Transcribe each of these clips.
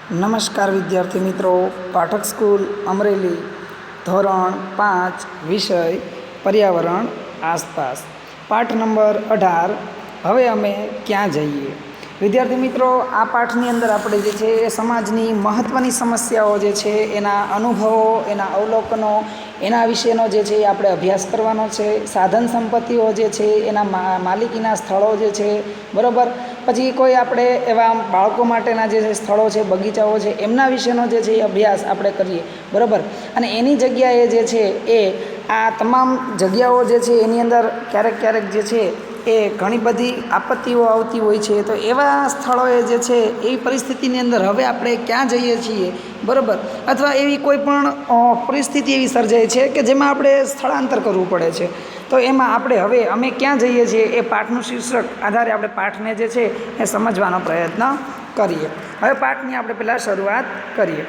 નમસ્કાર વિદ્યાર્થી મિત્રો, પાઠક સ્કૂલ અમરેલી ધોરણ 5 વિષય પર્યાવરણ આસપાસ પાઠ નંબર 18 હવે અમે ક્યાં જઈએ। વિદ્યાર્થી મિત્રો, આ પાઠની અંદર આપણે જે છે એ સમાજની મહત્ત્વની સમસ્યાઓ જે છે એના અનુભવો, એના અવલોકનો, એના વિશેનો જે છે એ આપણે અભ્યાસ કરવાનો છે। સાધન સંપત્તિઓ જે છે એના માલિકીના સ્થળો જે છે, બરાબર, પછી કોઈ આપણે એવા બાળકો માટેના જે સ્થળો છે, બગીચાઓ છે, એમના વિશેનો જે છે એ અભ્યાસ આપણે કરીએ, બરાબર। અને એની જગ્યાએ જે છે એ આ તમામ જગ્યાઓ જે છે એની અંદર ક્યારેક ક્યારેક જે છે એ ઘણી બધી આપત્તિઓ આવતી હોય છે। તો એવા સ્થળોએ જે છે એવી પરિસ્થિતિની અંદર હવે આપણે ક્યાં જઈએ છીએ, બરાબર, અથવા એવી કોઈ પણ પરિસ્થિતિ એવી સર્જાય છે કે જેમાં આપણે સ્થળાંતર કરવું પડે છે, તો એમાં આપણે હવે અમે ક્યાં જઈએ છીએ એ પાઠનું શીર્ષક આધારે આપણે પાઠને જે છે એ સમજવાનો પ્રયત્ન કરીએ। હવે પાઠની આપણે પહેલાં શરૂઆત કરીએ।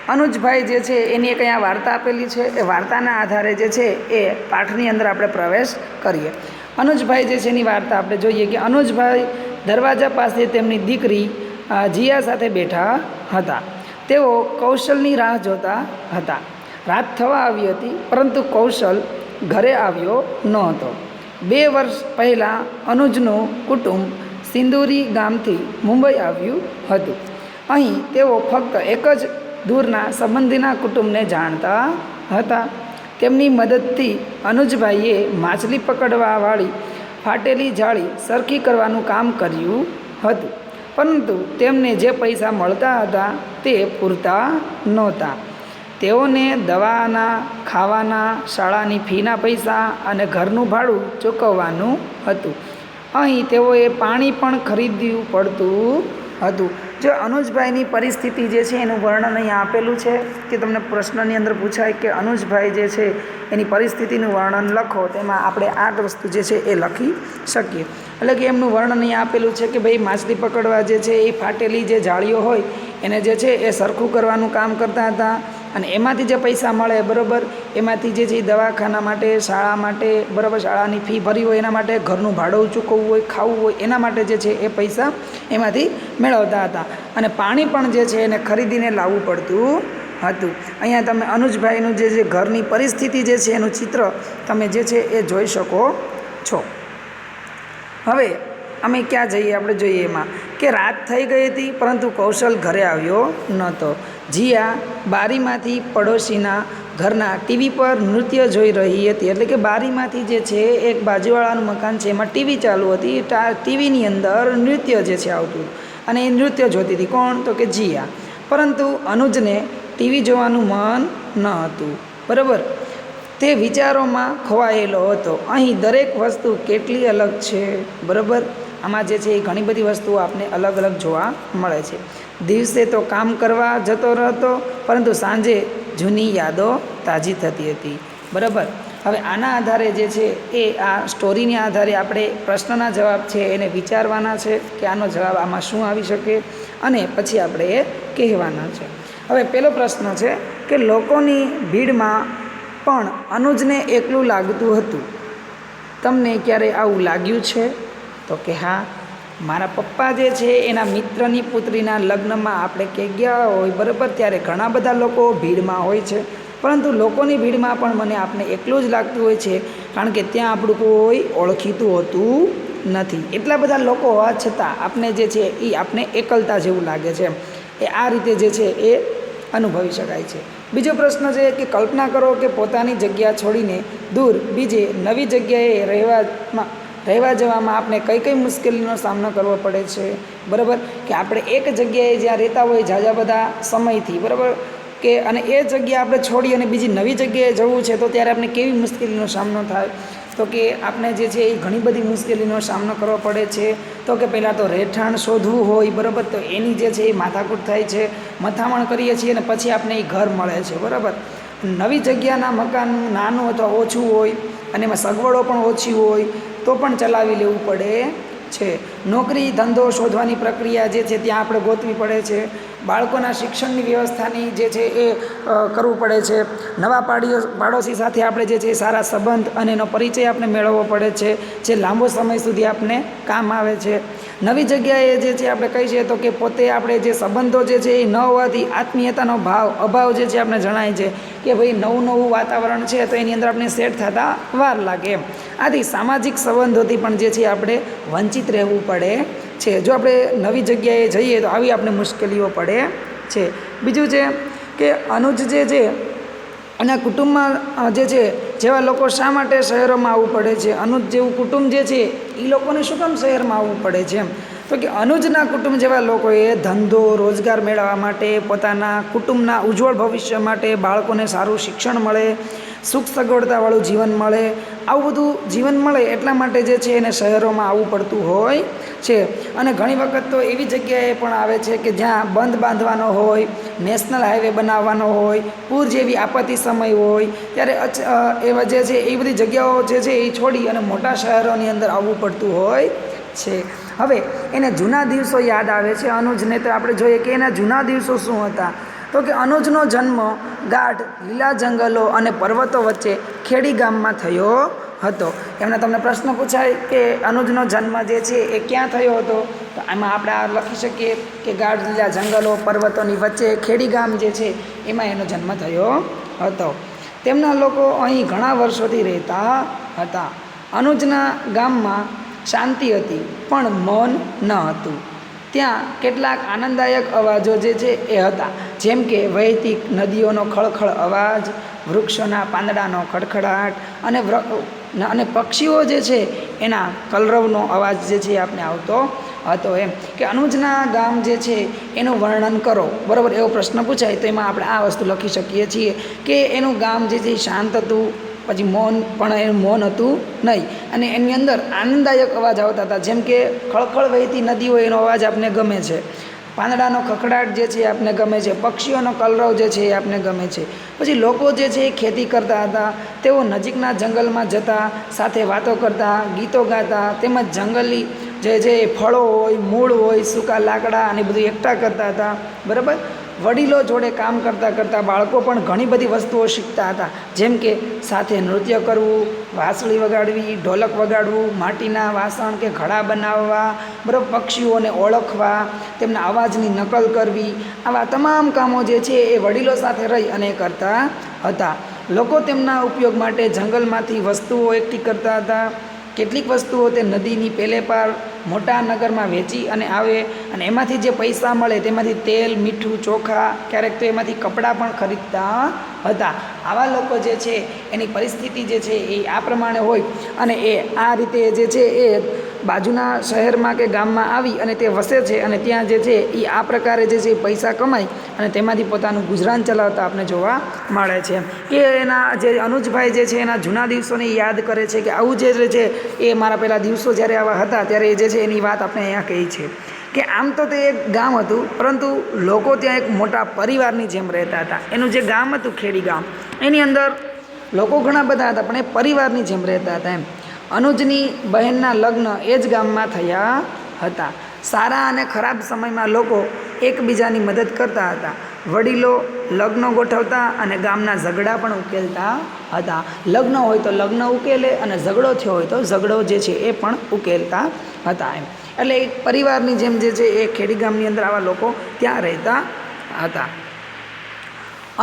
અનુજભાઈ જે છે એની એક અહીંયા વાર્તા આપેલી છે, એ વાર્તાના આધારે જે છે એ પાઠની અંદર આપણે પ્રવેશ કરીએ। અનુજભાઈ જે છે એની વાર્તા આપણે જોઈએ કે અનુજભાઈ દરવાજા પાસે તેમની દીકરી જીયા સાથે બેઠા હતા। તેઓ કૌશલની રાહ જોતા હતા। રાત થવા આવી હતી, પરંતુ કૌશલ ઘરે આવ્યો ન હતો। 2 વર્ષ પહેલાં અનુજનું કુટુંબ સિંદુરી ગામથી મુંબઈ આવ્યું હતું। અહીં તેઓ ફક્ત એક જ દૂરના સંબંધીના કુટુંબને જાણતા હતા। તેમની મદદથી અનુજભાઈએ માછલી પકડવાવાળી ફાટેલી જાળી સરખી કરવાનું કામ કર્યું હતું, પરંતુ તેમને જે પૈસા મળતા હતા તે પૂરતા નહોતા। તેઓને દવાના, ખાવાના, શાળાની ફીના પૈસા અને ઘરનું ભાડું ચૂકવવાનું હતું। અહીં તેઓએ પાણી પણ ખરીદવું પડતું હતું। જો અનુજભાઈની પરિસ્થિતિ જે છે એનું વર્ણન અહીંયા આપેલું છે કે તમને પ્રશ્નની અંદર પૂછાય કે અનુજભાઈ જે છે એની પરિસ્થિતિનું વર્ણન લખો, તેમાં આપણે આ વસ્તુ જે છે એ લખી શકીએ। એટલે કે એમનું વર્ણન અહીંયા આપેલું છે કે ભાઈ માછલી પકડવા જે છે એ ફાટેલી જે જાળીઓ હોય એને જે છે એ સરખું કરવાનું કામ કરતા હતા, અને એમાંથી જે પૈસા મળે, બરાબર, એમાંથી જે છે એ દવાખાના માટે, શાળા માટે, બરાબર, શાળાની ફી ભરી હોય એના માટે, ઘરનું ભાડું ચૂકવવું હોય, ખાવું હોય એના માટે જે છે એ પૈસા એમાંથી મેળવતા હતા, અને પાણી પણ જે છે એને ખરીદીને લાવવું પડતું હતું। અહીંયા તમે અનુજભાઈનું જે ઘરની પરિસ્થિતિ જે છે એનું ચિત્ર તમે જે છે એ જોઈ શકો છો। હવે અમે ક્યાં જઈએ આપણે જોઈએ એમાં કે રાત થઈ ગઈ હતી, પરંતુ કૌશલ ઘરે આવ્યો નહોતો। જીયા બારીમાંથી પડોશીના ઘરના ટીવી પર નૃત્ય જોઈ રહી હતી। એટલે કે બારીમાંથી જે છે એક બાજુવાળાનું મકાન છે એમાં ટીવી ચાલુ હતી, ટીવીની અંદર નૃત્ય જે છે આવતું, અને એ નૃત્ય જોતી હતી કોણ? તો કે જીયા। પરંતુ અનુજને ટીવી જોવાનું મન ન હતું, બરાબર, તે વિચારોમાં ખોવાયેલો હતો। અહીં દરેક વસ્તુ કેટલી અલગ છે, બરાબર, આમાં જે છે એ ઘણી બધી વસ્તુઓ આપણને અલગ અલગ જોવા મળે છે। દિવસે તો કામ કરવા જતો રહેતો, પરંતુ સાંજે જૂની યાદો તાજી થતી હતી, બરાબર। હવે આના આધારે જે છે એ આ સ્ટોરીના આધારે આપણે પ્રશ્નના જવાબ છે એને વિચારવાના છે કે આનો જવાબ આમાં શું આવી શકે, અને પછી આપણે એ કહેવાના છે। હવે પહેલો પ્રશ્ન છે કે લોકોની ભીડમાં પણ અનુજને એકલું લાગતું હતું। તમને ક્યારે આવું લાગ્યું છે? તો કે હા, મારા પપ્પા જે છે એના મિત્રની પુત્રીના લગ્નમાં આપણે કે ગયા હોય, બરાબર, ત્યારે ઘણા બધા લોકો ભીડમાં હોય છે, પરંતુ લોકોની ભીડમાં પણ મને આપણે એકલું જ લાગતું હોય છે, કારણ કે ત્યાં આપણું કોઈ ઓળખીતું હોતું નથી। એટલા બધા લોકો હોવા છતાં આપણે જે છે એ આપણે એકલતા જેવું લાગે છે, એ આ રીતે જે છે એ અનુભવી શકાય છે। બીજો પ્રશ્ન છે કે કલ્પના કરો કે પોતાની જગ્યા છોડીને દૂર બીજે નવી જગ્યાએ રહેવા જવામાં આપણે કઈ કઈ મુશ્કેલીનો સામનો કરવો પડે છે, બરાબર, કે આપણે એક જગ્યાએ જ્યાં રહેતા હોય ઝાઝા બધા સમયથી, બરાબર, કે અને એ જગ્યા આપણે છોડી અને બીજી નવી જગ્યાએ જવું છે તો ત્યારે આપણે કેવી મુશ્કેલીનો સામનો થાય? તો કે આપણે જે છે એ ઘણી બધી મુશ્કેલીનો સામનો કરવો પડે છે। તો કે પહેલાં તો રહેઠાણ શોધવું હોય, બરાબર, તો એની જે છે એ માથાકૂટ થાય છે, મથામણ કરીએ છીએ અને પછી આપણે એ ઘર મળે છે, બરાબર। નવી જગ્યાના મકાન નાનું અથવા ઓછું હોય અને એમાં સગવડો પણ ઓછી હોય તો પણ ચલાવી લેવું પડે છે। નોકરી ધંધો શોધવાની પ્રક્રિયા જે છે ત્યાં આપણે ગોતવી પડે છે. બાળકોના શિક્ષણની વ્યવસ્થાની જે છે એ કરવું પડે છે. નવા પાડોશી સાથે આપણે જે છે સારા સંબંધ અને એનો પરિચય આપણે મેળવવો પડે છે, જે લાંબો સમય સુધી આપણે કામ આવે છે. નવી જગ્યાએ જે છે આપણે કહી છીએ તો કે પોતે આપણે જે સંબંધો જે છે એ ન હોવાથી આત્મીયતાનો અભાવ જે છે આપણે જણાય છે કે ભાઈ નવું વાતાવરણ છે તો એની અંદર આપણે સેટ થતાં વાર લાગે એમ. આથી સામાજિક સંબંધોથી પણ જે છે આપણે વંચિત રહેવું પડે છે. જો આપણે નવી જગ્યાએ જઈએ તો આવી આપણે મુશ્કેલીઓ પડે છે. બીજું છે કે અનુજ જે છે અને કુટુંબમાં જે છે જેવા લોકો શા માટે શહેરોમાં આવવું પડે છે, અનુજ જેવું કુટુંબ જે છે એ લોકોને શું કામ શહેરમાં આવવું પડે છે એમ. તો કે અનુજના કુટુંબ જેવા લોકોએ ધંધો રોજગાર મેળવવા માટે, પોતાના કુટુંબના ઉજ્જવળ ભવિષ્ય માટે, બાળકોને સારું શિક્ષણ મળે, સુખ સગવડતાવાળું જીવન મળે, આવું બધું જીવન મળે એટલા માટે જે છે એને શહેરોમાં આવવું પડતું હોય છે. અને ઘણી વખત તો એવી જગ્યાએ પણ આવે છે કે જ્યાં બંધ બાંધવાનો હોય, નેશનલ હાઈવે બનાવવાનો હોય, પૂર જેવી આપત્તિ સમય હોય, ત્યારે એવા જે છે એ બધી જગ્યાઓ જે છે એ છોડી અને મોટા શહેરોની અંદર આવવું પડતું હોય છે. હવે એને જૂના દિવસો યાદ આવે છે અનુજને. તો આપણે જોઈએ કે એના જૂના દિવસો શું હતા. તો કે અનુજનો જન્મ ગાઢ લીલા જંગલો અને પર્વતો વચ્ચે ખેડી ગામમાં થયો હતો. એમને તમને પ્રશ્ન પૂછાય કે અનુજનો જન્મ જે છે એ ક્યાં થયો હતો, તો આમાં આપણે આ લખી શકીએ કે ગાઢ લીલા જંગલો પર્વતોની વચ્ચે ખેડી ગામ જે છે એમાં એનો જન્મ થયો હતો. તેમના લોકો અહીં ઘણા વર્ષોથી રહેતા હતા. અનુજના ગામમાં શાંતિ હતી પણ મૌન ન હતું. ત્યાં કેટલાક આનંદદાયક અવાજો જે છે એ હતા, જેમ કે વહેતી નદીઓનો ખળખળ અવાજ, વૃક્ષોના પાંદડાનો ખડખડાટ અને પક્ષીઓ જે છે એના કલરવનો અવાજ જે છે આપણે આવતો હતો. એમ કે અનુજના ગામ જે છે એનું વર્ણન કરો, બરાબર, એવો પ્રશ્ન પૂછાય તો એમાં આપણે આ વસ્તુ લખી શકીએ છીએ કે એનું ગામ જે છે શાંત હતું, પછી મૌન પણ એનું મૌન હતું નહીં, અને એની અંદર આનંદદાયક અવાજ આવતા હતા, જેમ કે ખળખળ વહેતી નદીઓ એનો અવાજ આપને ગમે છે, પાંદડાનો ખખડાટ જે છે એ આપને ગમે છે, પક્ષીઓનો કલરવ જે છે એ આપને ગમે છે. પછી લોકો જે છે એ ખેતી કરતા હતા, તેઓ નજીકના જંગલમાં જતા, સાથે વાતો કરતા, ગીતો ગાતા, તેમજ જંગલી જે ફળો હોય, મૂળ હોય, સૂકા લાકડા અને બધું એકઠા કરતા હતા, બરાબર. વડીલો જોડે કામ કરતાં કરતાં બાળકો પણ ઘણી બધી વસ્તુઓ શીખતા હતા, જેમ કે સાથે નૃત્ય કરવું, વાંસળી વગાડવી, ઢોલક વગાડવું, માટીના વાસણ કે ઘડા બનાવવા, બરાબર, પક્ષીઓને ઓળખવા, તેમના અવાજની નકલ કરવી, આવા તમામ કામો જે છે એ વડીલો સાથે રહી અને કરતા હતા. લોકો તેમના ઉપયોગ માટે જંગલમાંથી વસ્તુઓ એકઠી કરતા હતા. કેટલીક વસ્તુઓ તે નદીની પેલે પાર મોટા નગરમાં વેચી અને આવે, અને એમાંથી જે પૈસા મળે તેમાંથી તેલ, મીઠું, ચોખા, ક્યારેક તો એમાંથી કપડાં પણ ખરીદતા હતા. આવા લોકો જે છે એની પરિસ્થિતિ જે છે એ આ પ્રમાણે હોય, અને એ આ રીતે જે છે એ બાજુના શહેરમાં કે ગામમાં આવી અને તે વસે છે, અને ત્યાં જે છે એ આ પ્રકારે જે છે પૈસા કમાય અને તેમાંથી પોતાનું ગુજરાન ચલાવતા આપણે જોવા મળે છે. કે એના જે અનુજભાઈ જે છે એના જૂના દિવસોને યાદ કરે છે કે આવું જે છે એ મારા પહેલાં દિવસો જ્યારે આવા હતા ત્યારે એ જે છે એની વાત આપણે અહીંયા કહી છે. કે આમ તો તે એક ગામ હતું, પરંતુ લોકો ત્યાં એક મોટા પરિવારની જેમ રહેતા હતા. એનું જે ગામ હતું ખેડી ગામ, એની અંદર લોકો ઘણા બધા હતા પણ એ પરિવારની જેમ રહેતા હતા એમ. અનુજની બહેનના લગ્ન એ જ ગામમાં થયા હતા. સારા અને ખરાબ સમયમાં લોકો એકબીજાની મદદ કરતા હતા. વડીલો લગ્ન ગોઠવતા અને ગામના ઝઘડા પણ ઉકેલતા હતા. લગ્ન હોય તો લગ્ન ઉકેલે અને ઝઘડો થયો હોય તો ઝઘડો જે છે એ પણ ઉકેલતા હતા એમ. એટલે એક પરિવારની જેમ જે છે એ ખેડી ગામની અંદર આવા લોકો ત્યાં રહેતા હતા.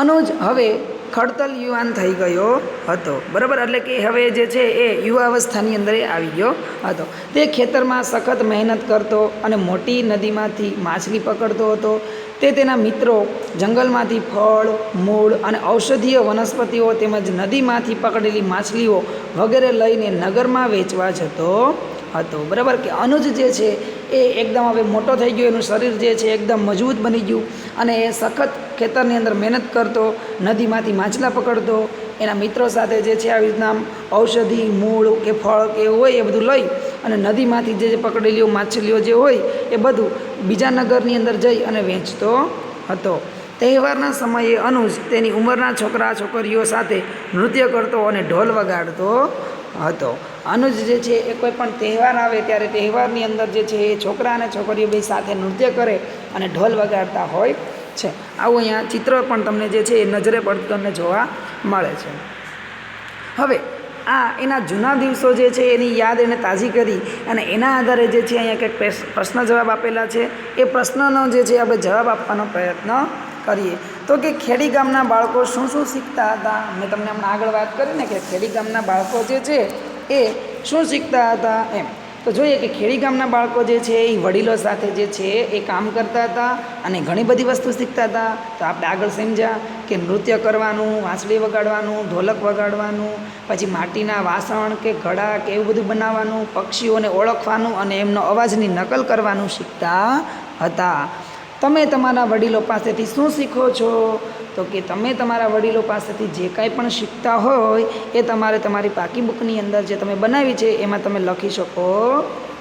અનુજ હવે ખડતલ યુવાન થઈ ગયો હતો, બરાબર. એટલે કે હવે જે છે એ યુવાવસ્થાની અંદર એ આવી ગયો હતો. તે ખેતરમાં સખત મહેનત કરતો અને મોટી નદીમાંથી માછલી પકડતો હતો. તે તેના મિત્રો જંગલમાંથી ફળ, મૂળ અને ઔષધીય વનસ્પતિઓ તેમજ નદીમાંથી પકડેલી માછલીઓ વગેરે લઈને નગરમાં વેચવા જતો હતો, બરાબર. કે અનુજ જે છે એ એકદમ હવે મોટો થઈ ગયો, એનું શરીર જે છે એકદમ મજબૂત બની ગયું, અને એ સખત ખેતરની અંદર મહેનત કરતો, નદીમાંથી માછલા પકડતો, એના મિત્રો સાથે જે છે આવી રીતના ઔષધિ, મૂળ કે ફળ કે એવું હોય એ બધું લઈ અને નદીમાંથી જે પકડેલી માછલીઓ જે હોય એ બધું બીજા નગરની અંદર જઈ અને વેચતો હતો. તહેવારના સમયે અનુજ તેની ઉંમરના છોકરા છોકરીઓ સાથે નૃત્ય કરતો અને ઢોલ વગાડતો હતો. અનુજ જે છે એ કોઈ પણ તહેવાર આવે ત્યારે તહેવારની અંદર જે છે એ છોકરા અને છોકરીઓ બે સાથે નૃત્ય કરે અને ઢોલ વગાડતા હોય છે. આવું અહીંયા ચિત્ર પણ તમને જે છે એ નજરે પડતું તમને જોવા મળે છે. હવે આ એના જૂના દિવસો જે છે એની યાદ એને તાજી કરી અને એના આધારે જે છે અહીંયા કંઈક પ્રશ્ન જવાબ આપેલા છે. એ પ્રશ્નનો જે છે આપણે જવાબ આપવાનો પ્રયત્ન કરીએ. તો કે ખેડી ગામના બાળકો શું શું શીખતા હતા? મેં તમને હમણાં આગળ વાત કરી ને કે ખેડી ગામના બાળકો જે છે એ શું શીખતા હતા એમ. તો જોઈએ કે ખેડી ગામના બાળકો જે છે એ વડીલો સાથે જે છે એ કામ કરતા હતા અને ઘણી બધી વસ્તુ શીખતા હતા. તો આપણે આગળ સમજ્યા કે નૃત્ય કરવાનું, વાંસળી વગાડવાનું, ઢોલક વગાડવાનું, પછી માટીના વાસણ કે ઘડા કે એવું બધું બનાવવાનું, પક્ષીઓને ઓળખવાનું અને એમનો અવાજની નકલ કરવાનું શીખતા હતા. તમે તમારા વડીલો પાસેથી શું શીખો છો? તો કે તમે તમારા વડીલો પાસેથી જે કાંઈ પણ શીખતા હોય એ તમારે તમારી પાકી બુકની અંદર જે તમે બનાવી છે એમાં તમે લખી શકો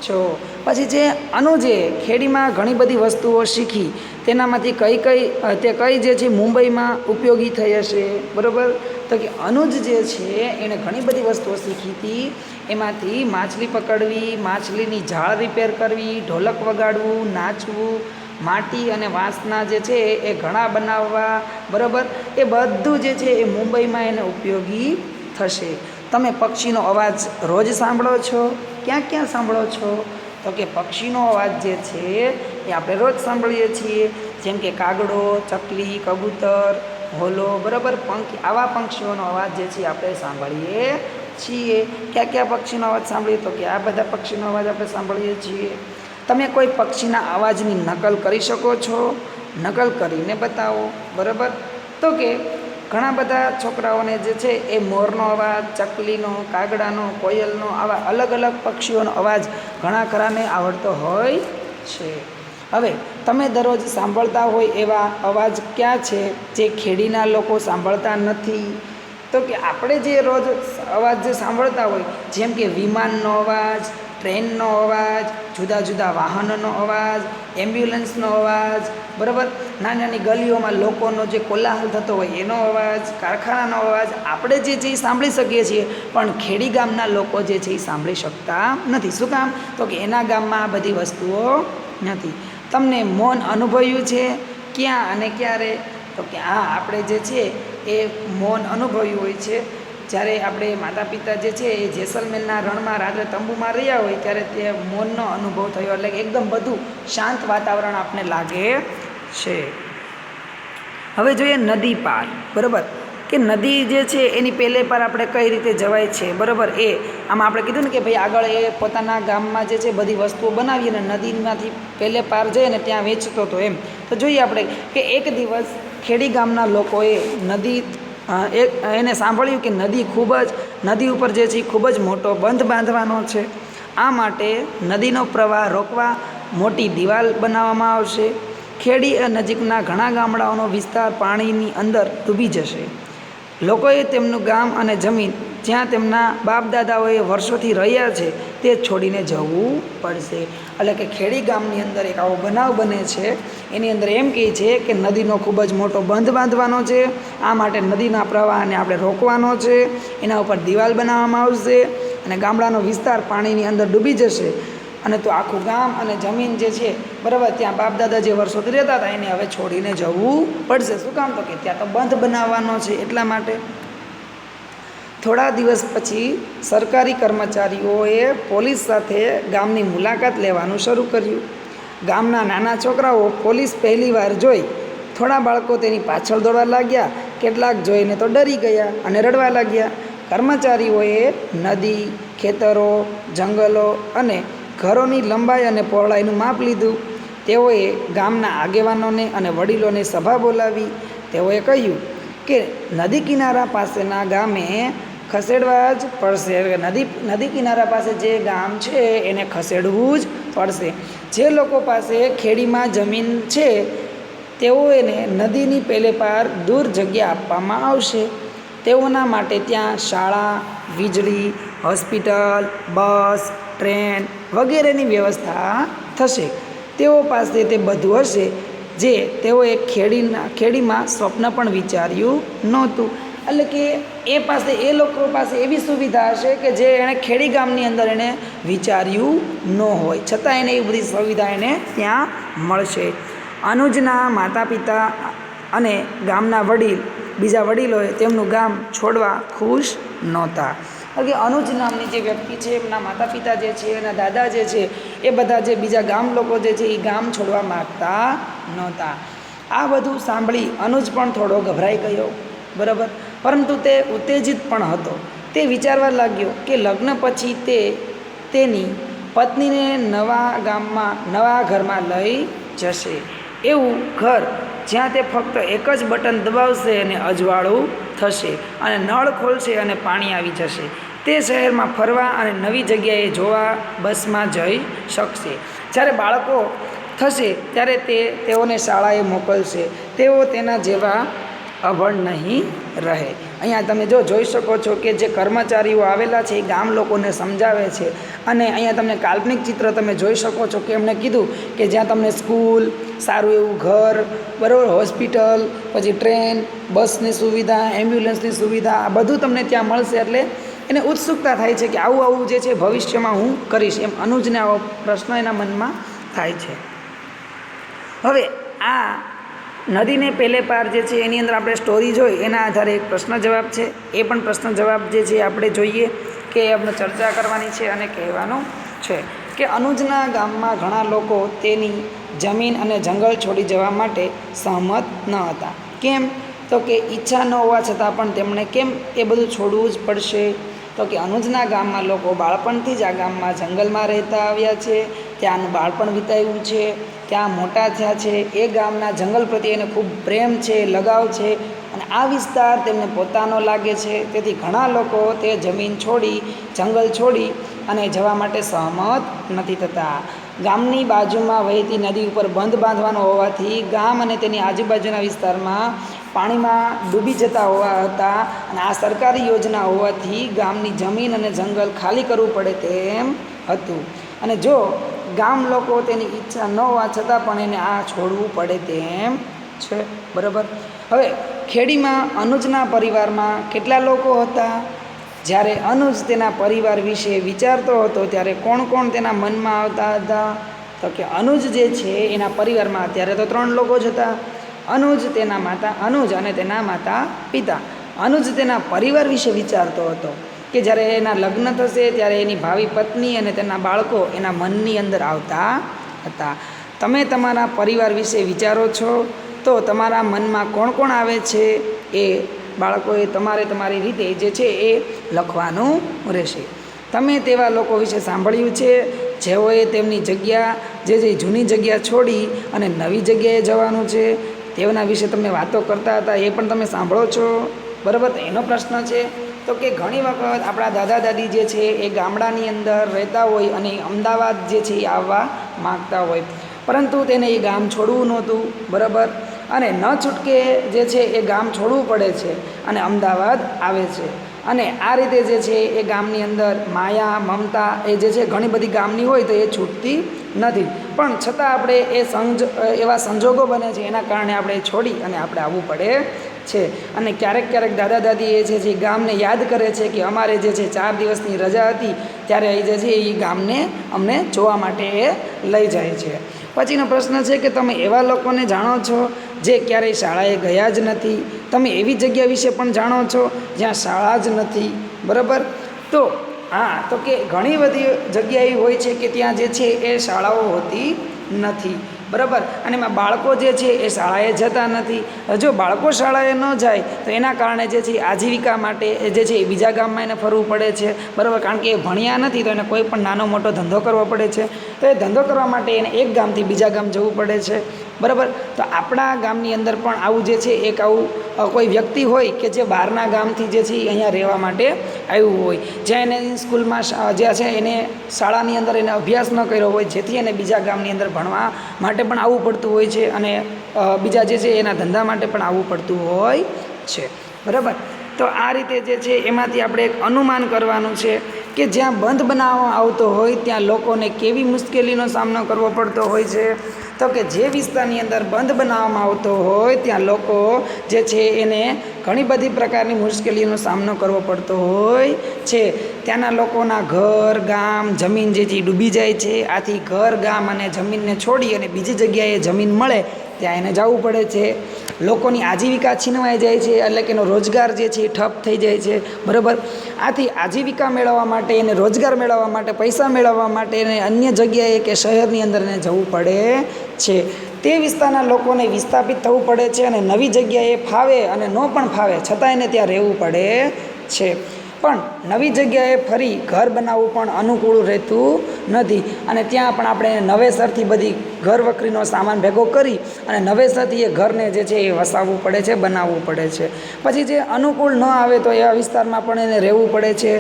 છો. પછી જે અનુજે ખેડીમાં ઘણી બધી વસ્તુઓ શીખી તેનામાંથી કઈ જે છે મુંબઈમાં ઉપયોગી થઈ હશે, બરાબર? તો કે અનુજ જે છે એણે ઘણી બધી વસ્તુઓ શીખી હતી. એમાંથી માછલી પકડવી, માછલીની જાળ રિપેર કરવી, ઢોલક વગાડવું, નાચવું, માટી અને વાંસના જે છે એ ઘણા બનાવવા, બરાબર? એ બધું જે છે એ મુંબઈમાં એને ઉપયોગી થશે. તમે પક્ષીનો અવાજ રોજ સાંભળો છો? ક્યાં ક્યાં સાંભળો છો? તો કે પક્ષીનો અવાજ જે છે એ આપણે રોજ સાંભળીએ છીએ. જેમ કે કાગડો, ચકલી, કબૂતર, હોલો, બરાબર? આવા પક્ષીઓનો અવાજ જે છે આપણે સાંભળીએ છીએ. ક્યાં ક્યાં પક્ષીનો અવાજ સાંભળીએ? તો કે આ બધા પક્ષીનો અવાજ આપણે સાંભળીએ છીએ. તમે કોઈ પક્ષીના અવાજની નકલ કરી શકો છો? નકલ કરીને બતાવો, બરાબર? તો કે ઘણા બધા છોકરાઓને જે છે એ મોરનો અવાજ, ચકલીનો, કાગડાનો, કોયલનો, આવા અલગ અલગ પક્ષીઓનો અવાજ ઘણા ખરાને આવડતો હોય છે. હવે તમે દરરોજ સાંભળતા હોય એવા અવાજ ક્યાં છે જે ખેડીના લોકો સાંભળતા નથી? તો કે આપણે જે રોજ અવાજ જે સાંભળતા હોય, જેમ કે વિમાનનો અવાજ, ટ્રેનનો અવાજ, જુદા જુદા વાહનોનો અવાજ, એમ્બ્યુલન્સનો અવાજ, બરાબર? નાની નાની ગલીઓમાં લોકોનો જે કોલાહલ થતો હોય એનો અવાજ, કારખાનાનો અવાજ, આપણે જે છે એ સાંભળી શકીએ છીએ. પણ ખેડી ગામના લોકો જે છે એ સાંભળી શકતા નથી. શું કામ? તો કે એના ગામમાં આ બધી વસ્તુઓ નથી. તમને મૌન અનુભવ્યું છે? ક્યાં અને ક્યારે? તો કે હા, આપણે જે છે એ મૌન અનુભવ્યું હોય છે. જ્યારે આપણે માતા પિતા જે છે એ જેસલમેરના રણમાં રાત્રે તંબુમાં રહ્યા હોય ત્યારે તે મૌનનો અનુભવ થયો. એટલે એકદમ બધું શાંત વાતાવરણ આપણને લાગે છે. હવે જોઈએ નદી પાર, બરાબર? કે નદી જે છે એની પહેલે પાર આપણે કઈ રીતે જવાય છે, બરાબર? આમાં આપણે કીધું ને કે ભાઈ આગળ એ પોતાના ગામમાં જે છે બધી વસ્તુઓ બનાવી અને નદીમાંથી પહેલે પાર જઈને ત્યાં વેચતો હતો એમ. તો જોઈએ આપણે કે એક દિવસ ખેડી ગામના લોકોએ એને સાંભળ્યું કે નદી ઉપર જે છે ખૂબ જ મોટો બંધ બાંધવાનો છે. આ માટે નદીનો પ્રવાહ રોકવા મોટી દિવાલ બનાવવામાં આવશે. ખેડી નજીકના ઘણા ગામડાઓનો વિસ્તાર પાણીની અંદર ડૂબી જશે. લોકોએ તેમનું ગામ અને જમીન જ્યાં તેમના બાપ દાદાઓએ વર્ષોથી રહ્યા છે તે છોડીને જવું પડશે. એટલે કે ખેડી ગામની અંદર એક આવો બનાવ બને છે. એની અંદર એમ કહે છે કે નદીનો ખૂબ જ મોટો બંધ બાંધવાનો છે. આ માટે નદીના પ્રવાહને આપણે રોકવાનો છે. એના ઉપર દિવાલ બનાવવામાં આવશે અને ગામડાનો વિસ્તાર પાણીની અંદર ડૂબી જશે. અને તો આખું ગામ અને જમીન જે છે, બરાબર, ત્યાં બાપ દાદા જે વર્ષોથી રહેતા હતા એને હવે છોડીને જવું પડશે. શું કામ? તો કે ત્યાં તો બંધ બનાવવાનો છે એટલા માટે. થોડા દિવસ પછી સરકારી કર્મચારીઓએ પોલીસ સાથે ગામની મુલાકાત લેવાનું શરૂ કર્યું. ગામના નાના છોકરાઓ પોલીસ પહેલીવાર જોઈ થોડા બાળકો તેની પાછળ દોડવા લાગ્યા. કેટલાક જોઈને તો ડરી ગયા અને રડવા લાગ્યા. કર્મચારીઓએ નદી, ખેતરો, જંગલો અને ઘરોની લંબાઈ અને પહોળાઈનું માપ લીધું. તેઓએ ગામના આગેવાનોને અને વડીલોને સભા બોલાવી. તેઓએ કહ્યું કે નદી કિનારા પાસેના ગામે ખસેડવા જ પડશે. નદી કિનારા પાસે જે ગામ છે એને ખસેડવું જ પડશે. જે લોકો પાસે ખેડીમાં જમીન છે તેઓને નદીની પેલે પાર દૂર જગ્યા આપવામાં આવશે. તેઓના માટે ત્યાં શાળા, વીજળી, હોસ્પિટલ, બસ, ટ્રેન વગેરેની વ્યવસ્થા થશે. તેઓ પાસે તે બધું હશે જે તેઓએ ખેડીમાં સ્વપ્ન પણ વિચાર્યું નહોતું. એટલે કે એ લોકો પાસે એવી સુવિધા હશે કે જે એણે ખેડી ગામની અંદર એણે વિચાર્યું ન હોય, છતાં એને એ બધી સુવિધા એને ત્યાં મળશે. અનુજના માતા પિતા અને ગામના બીજા વડીલોએ તેમનું ગામ છોડવા ખુશ નહોતા. કારણ કે અનુજ નામની જે વ્યક્તિ છે, એમના માતા પિતા જે છે, એના દાદા જે છે, એ બધા જે બીજા ગામ લોકો જે છે એ ગામ છોડવા માગતા નહોતા. આ બધું સાંભળી અનુજ પણ થોડો ગભરાઈ ગયો, બરાબર. પરંતુ તે ઉત્તેજિત પણ હતો. તે વિચારવા લાગ્યો કે લગ્ન પછી તે તેની પત્નીને નવા ઘરમાં લઈ જશે. એવું ઘર જ્યાં તે ફક્ત એક જ બટન દબાવશે અને અજવાળું થશે અને નળ ખોલશે અને પાણી આવી જશે. તે શહેરમાં ફરવા અને નવી જગ્યાએ જોવા બસમાં જઈ શકશે. જ્યારે બાળકો થશે ત્યારે તેઓને શાળાએ મોકલશે. તેઓ તેના જેવા અભણ નહીં રહે. અહીંયા તમે જોઈ શકો છો કે જે કર્મચારીઓ આવેલા છે એ ગામ લોકોને સમજાવે છે. અને અહીંયા તમને કાલ્પનિક ચિત્ર તમે જોઈ શકો છો કે એમણે કીધું કે જ્યાં તમને સ્કૂલ, સારું એવું ઘર, બરાબર, હોસ્પિટલ, પછી ટ્રેન, બસની સુવિધા, એમ્બ્યુલન્સની સુવિધા, આ બધું તમને ત્યાં મળશે. એટલે એને ઉત્સુકતા થાય છે કે આવું જે છે ભવિષ્યમાં હું કરીશ, એમ અનુજને આવો પ્રશ્ન એના મનમાં થાય છે. હવે આ નદીને પેલે પાર જે છે એની અંદર આપણે સ્ટોરી જોઈ, એના આધારે એક પ્રશ્ન જવાબ છે. એ પણ પ્રશ્ન જવાબ જે છે આપણે જોઈએ કે આપણે ચર્ચા કરવાની છે અને કહેવાનું છે કે અનુજના ગામમાં ઘણા લોકો તેની જમીન અને જંગલ છોડી જવા માટે સહમત ન હતા. કેમ? તો કે ઈચ્છા ન હોવા છતાં પણ તેમણે કેમ એ બધું છોડવું જ પડશે? તો કે અનુજના ગામમાં લોકો બાળપણથી જ આ ગામમાં જંગલમાં રહેતા આવ્યા છે, ત્યાંનું બાળપણ વિતાવ્યું છે, ત્યાં મોટા થયા છે. એ ગામના જંગલ પ્રત્યે એને ખૂબ પ્રેમ છે, લગાવ છે અને આ વિસ્તાર તેમને પોતાનો લાગે છે. તેથી ઘણા લોકો તે જમીન છોડી, જંગલ છોડી અને જવા માટે સહમત નથી થતા. ગામની બાજુમાં વહેતી નદી ઉપર બંધ બાંધવાનો હોવાથી ગામ અને તેની આજુબાજુના વિસ્તારમાં પાણીમાં ડૂબી જતા હતા અને આ સરકારી યોજના હોવાથી ગામની જમીન અને જંગલ ખાલી કરવું પડે તેમ હતું. અને જો ગામ લોકો તેની ઈચ્છા ન હોવા છતાં પણ એને આ છોડવું પડે તેમ છે, બરાબર. હવે ખેડીમાં અનુજના પરિવારમાં કેટલા લોકો હતા? જ્યારે અનુજ તેના પરિવાર વિશે વિચારતો હતો ત્યારે કોણ કોણ તેના મનમાં આવતા હતા? તો કે અનુજ જે છે એના પરિવારમાં અત્યારે તો 3 લોકો જ હતા. અનુજ અને તેના માતા પિતા. અનુજ તેના પરિવાર વિશે વિચારતો હતો કે જ્યારે એના લગ્ન થશે ત્યારે એની ભાવિ પત્ની અને તેના બાળકો એના મનની અંદર આવતા હતા. તમે તમારા પરિવાર વિશે વિચારો છો તો તમારા મનમાં કોણ કોણ આવે છે એ બાળકોએ તમારી રીતે જે છે એ લખવાનું રહેશે. તમે તેવા લોકો વિશે સાંભળ્યું છે જેઓએ તેમની જગ્યા જે જૂની જગ્યા છોડી અને નવી જગ્યાએ જવાનું છે, તેઓના વિશે તમને વાતો કરતા હતા, એ પણ તમે સાંભળો છો, બરાબર. તો એનો પ્રશ્ન છે તો કે ઘણી વખત આપણા દાદા દાદી જે છે એ ગામડાની અંદર રહેતા હોય અને અમદાવાદ જે છે એ આવવા માગતા હોય, પરંતુ તેને એ ગામ છોડવું નહોતું, બરાબર. અને ન છૂટકે જે છે એ ગામ છોડવું પડે છે અને અમદાવાદ આવે છે. અને આ રીતે જે છે એ ગામની અંદર માયા, મમતા એ જે છે ઘણી બધી ગામની હોય તો એ છૂટતી નથી. પણ છતાં આપણે એવા સંજોગો બને છે એના કારણે આપણે છોડી અને આપણે આવવું પડે છે. અને ક્યારેક દાદા દાદી એ જે ગામને યાદ કરે છે કે અમારે જે છે 4 દિવસની રજા હતી ત્યારે એ જે છે એ ગામને અમને જોવા માટે એ લઈ જાય છે. પછીનો પ્રશ્ન છે કે તમે એવા લોકોને જાણો છો જે ક્યારેય શાળાએ ગયા જ નથી? તમે એવી જગ્યા વિશે પણ જાણો છો જ્યાં શાળા જ નથી, બરાબર. તો તો કે ઘણી બધી જગ્યા એવી હોય છે કે ત્યાં જે છે એ શાળાઓ હોતી નથી, બરાબર. અને એમાં બાળકો જે છે એ શાળાએ જતા નથી. જો બાળકો શાળાએ ન જાય તો એના કારણે જે છે આજીવિકા માટે જે છે એ બીજા ગામમાં એને ફરવું પડે છે, બરાબર. કારણ કે એ ભણ્યા નથી તો એને કોઈ પણ નાનો મોટો ધંધો કરવો પડે છે. તો એ ધંધો કરવા માટે એને એક ગામથી બીજા ગામ જવું પડે છે, બરાબર. તો આપણા ગામની અંદર પણ આવું જે છે એક આવું કોઈ વ્યક્તિ હોય કે જે બહારના ગામથી જે છે એ અહીંયા રહેવા માટે આવ્યું હોય, જ્યાં એને સ્કૂલમાં જ્યાં છે એને શાળાની અંદર એને અભ્યાસ ન કર્યો હોય, જેથી એને બીજા ગામની અંદર ભણવા માટે પણ આવવું પડતું હોય છે અને બીજા જે છે એના ધંધા માટે પણ આવવું પડતું હોય છે, બરાબર. તો આ રીતે જે છે એમાંથી આપણે એક અનુમાન કરવાનું છે કે જ્યાં બંધ બનાવવામાં આવતો હોય ત્યાં લોકોને કેવી મુશ્કેલીનો સામનો કરવો પડતો હોય છે? તો કે જે વિસ્તારની અંદર બંધ બનાવવામાં આવતો હોય ત્યાં લોકો જે છે એને ઘણી બધી પ્રકારની મુશ્કેલીનો સામનો કરવો પડતો હોય છે. ત્યાંના લોકોના ઘર ગામ જમીન જે છે ડૂબી જાય છે. આથી ઘર ગામ અને જમીનને છોડી અને બીજી જગ્યાએ જમીન મળે ત્યાં એને જવું પડે છે. લોકોની આજીવિકા છીનવાઈ જાય છે, એટલે કે એનો રોજગાર જે છે એ ઠપ થઈ જાય છે, બરાબર. આથી આજીવિકા મેળવવા માટે એને રોજગાર મેળવવા માટે પૈસા મેળવવા માટે એને અન્ય જગ્યાએ કે શહેરની અંદર એને જવું પડે છે. તે વિસ્તારના લોકોને વિસ્થાપિત થવું પડે છે અને નવી જગ્યાએ ફાવે અને ન પણ ફાવે છતાં એને ત્યાં રહેવું પડે છે. પણ નવી જગ્યાએ ફરી ઘર બનાવવું પણ અનુકૂળ રહેતું નથી અને ત્યાં પણ આપણે નવેસરથી બધી ઘર વખરીનો સામાન ભેગો કરી અને નવેસરથી એ ઘરને જે છે એ વસાવવું પડે છે, બનાવવું પડે છે. પછી જે અનુકૂળ ન આવે તો એવા વિસ્તારમાં પણ એને રહેવું પડે છે.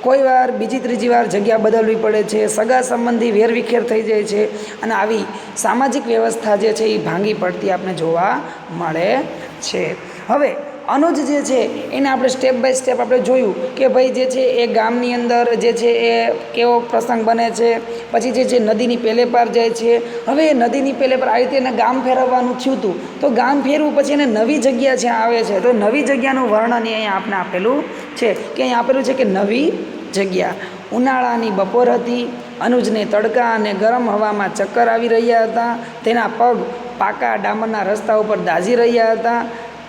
કોઈ વાર બીજી ત્રીજી વાર જગ્યા બદલવી પડે છે. સગા સંબંધી વેરવિખેર થઈ જાય છે અને આવી સામાજિક વ્યવસ્થા જે છે એ ભાંગી પડતી આપણે જોવા મળે છે. હવે અનુજ જે છે એને આપણે સ્ટેપ બાય સ્ટેપ આપણે જોયું કે ભાઈ જે છે એ ગામની અંદર જે છે એ કેવો પ્રસંગ બને છે. પછી જે છે નદીની પેલે પાર જાય છે. હવે એ નદીની પેલે પાર આવી રીતે એને ગામ ફેરવવાનું થયું હતું તો ગામ ફેરવું પછી એને નવી જગ્યા જ્યાં આવે છે તો નવી જગ્યાનું વર્ણન અહીંયા આપણે આપેલું છે કે અહીં આપેલું છે કે નવી જગ્યા. ઉનાળાની બપોર હતી. અનુજને તડકા અને ગરમ હવામાં ચક્કર આવી રહ્યા હતા. તેના પગ પાકા ડામરના રસ્તા ઉપર દાઝી રહ્યા હતા.